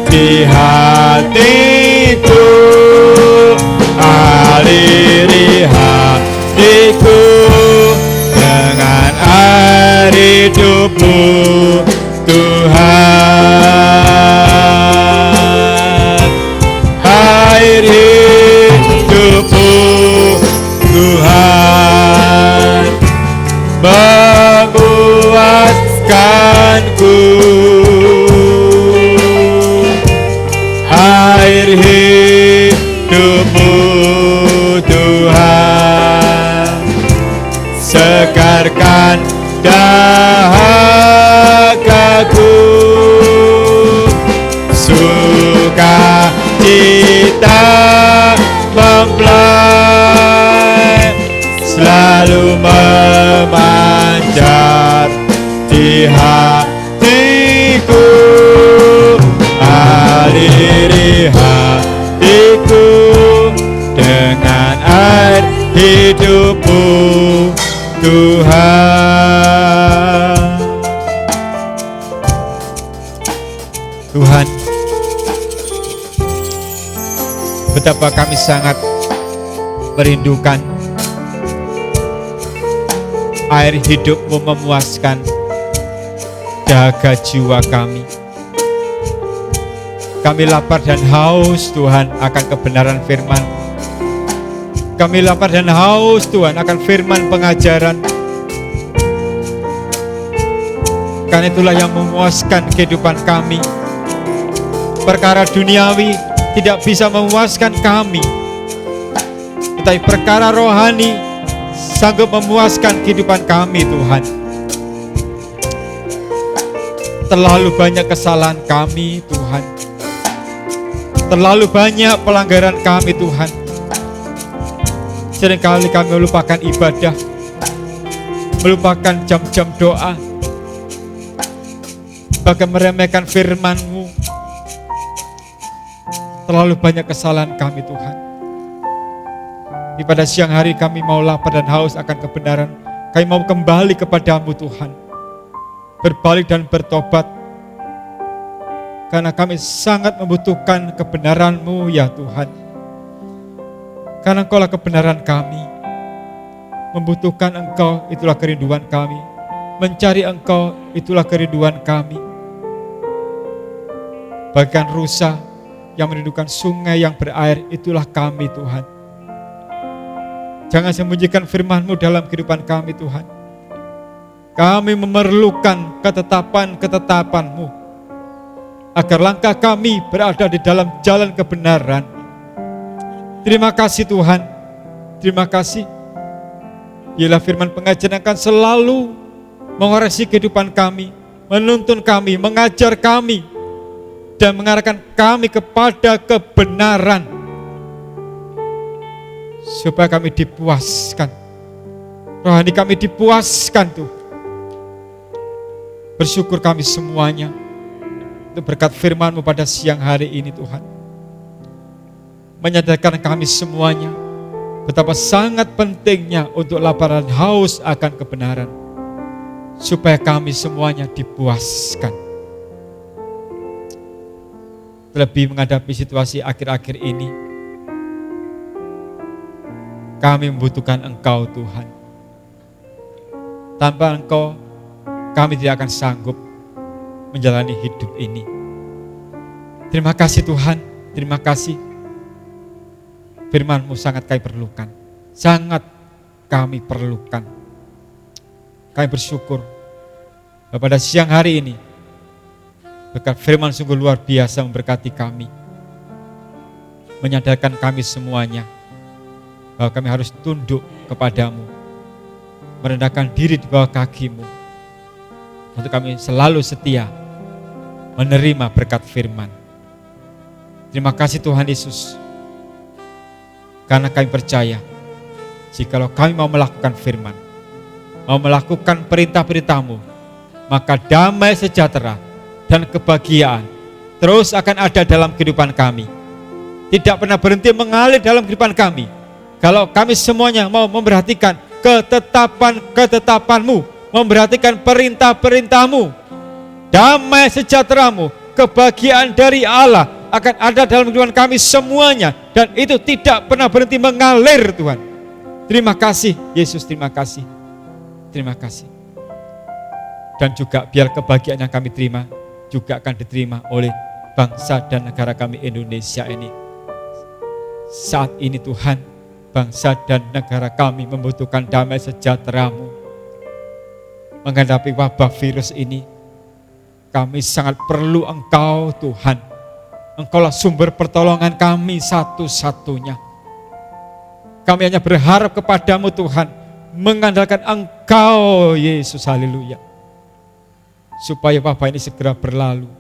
di hatiku. Aliri hatiku dengan air hidupmu Tuhan. Air hidupmu Tuhan memuaskanku. Air hidupmu Tuhan segarkan dahaku. Sukacita membelai selalu memancar di hatiku. Aliri hatiku dengan air hidupmu Tuhan. Tuhan, betapa kami sangat merindukan air hidupmu memuaskan dahaga jiwa kami. Kami lapar dan haus Tuhan akan kebenaran firman. Kami lapar dan haus Tuhan akan firman pengajaran. Karena itulah yang memuaskan kehidupan kami. Perkara duniawi tidak bisa memuaskan kami, tetapi perkara rohani sanggup memuaskan kehidupan kami Tuhan. Terlalu banyak kesalahan kami Tuhan. Terlalu banyak pelanggaran kami Tuhan. Seringkali kami melupakan ibadah, melupakan jam-jam doa, bahkan meremehkan firman-Mu. Terlalu banyak kesalahan kami Tuhan. Di pada siang hari kami mau lapar dan haus akan kebenaran. Kami mau kembali kepadamu Tuhan, berbalik dan bertobat, karena kami sangat membutuhkan kebenaran-Mu ya Tuhan. Karena Engkaulah kebenaran kami. Membutuhkan Engkau, itulah kerinduan kami. Mencari Engkau, itulah kerinduan kami. Bagaikan rusa yang merindukan sungai yang berair, itulah kami Tuhan. Jangan sembunyikan firman-Mu dalam kehidupan kami Tuhan. Kami memerlukan ketetapan-ketetapan-Mu, agar langkah kami berada di dalam jalan kebenaran. Terima kasih Tuhan, terima kasih. Biarlah firman pengajaran akan selalu mengoreksi kehidupan kami, menuntun kami, mengajar kami, dan mengarahkan kami kepada kebenaran, supaya kami dipuaskan. Rohani kami dipuaskan Tuh. Bersyukur kami semuanya untuk berkat firman-Mu pada siang hari ini Tuhan. Menyadarkan kami semuanya betapa sangat pentingnya untuk lapar dan haus akan kebenaran, supaya kami semuanya dipuaskan. Terlebih menghadapi situasi akhir-akhir ini, kami membutuhkan Engkau Tuhan. Tanpa Engkau, kami tidak akan sanggup menjalani hidup ini. Terima kasih Tuhan, terima kasih. Firman-Mu sangat kami perlukan, sangat kami perlukan. Kami bersyukur Pada siang hari ini, berkat firman sungguh luar biasa memberkati kami, menyadarkan kami semuanya bahwa kami harus tunduk kepadamu, merendahkan diri di bawah kakimu, untuk kami selalu setia menerima berkat firman. Terima kasih Tuhan Yesus, karena kami percaya jikalau kami mau melakukan firman, mau melakukan perintah-perintah-Mu, maka damai sejahtera dan kebahagiaan terus akan ada dalam kehidupan kami. Tidak pernah berhenti mengalir dalam kehidupan kami. Kalau kami semuanya mau memperhatikan ketetapan-ketetapan-Mu, memperhatikan perintah-perintah-Mu, damai sejahtera-Mu, kebahagiaan dari Allah akan ada dalam kehidupan kami semuanya. Dan itu tidak pernah berhenti mengalir Tuhan. Terima kasih Yesus, terima kasih. Terima kasih. Dan juga biar kebahagiaan yang kami terima juga akan diterima oleh bangsa dan negara kami Indonesia ini. Saat ini Tuhan, bangsa dan negara kami membutuhkan damai sejahtera-Mu. Menghadapi wabah virus ini, kami sangat perlu Engkau Tuhan. Engkaulah sumber pertolongan kami satu-satunya. Kami hanya berharap kepadamu Tuhan, mengandalkan Engkau Yesus, haleluya. Supaya wabah ini segera berlalu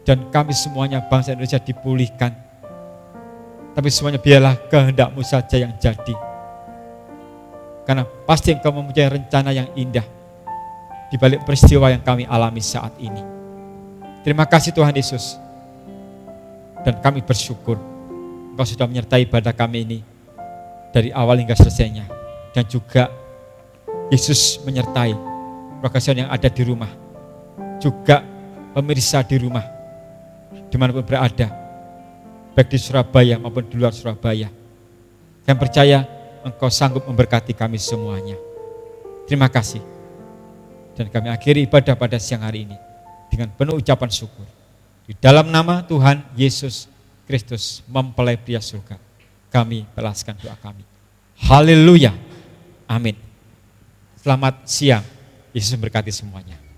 dan kami semuanya bangsa Indonesia dipulihkan. Tapi semuanya biarlah kehendak-Mu saja yang jadi. Karena pasti Engkau mempunyai rencana yang indah di balik peristiwa yang kami alami saat ini. Terima kasih Tuhan Yesus. Dan kami bersyukur Engkau sudah menyertai ibadah kami ini dari awal hingga selesainya. Dan juga Yesus menyertai Rogasion yang ada di rumah, juga pemirsa di rumah, dimanapun berada, baik di Surabaya maupun di luar Surabaya. Kami percaya Engkau sanggup memberkati kami semuanya. Terima kasih. Dan kami akhiri ibadah pada siang hari ini dengan penuh ucapan syukur. Di dalam nama Tuhan Yesus Kristus, mempelai pria surga, kami balaskan doa kami. Haleluya. Amin. Selamat siang. Yesus memberkati semuanya.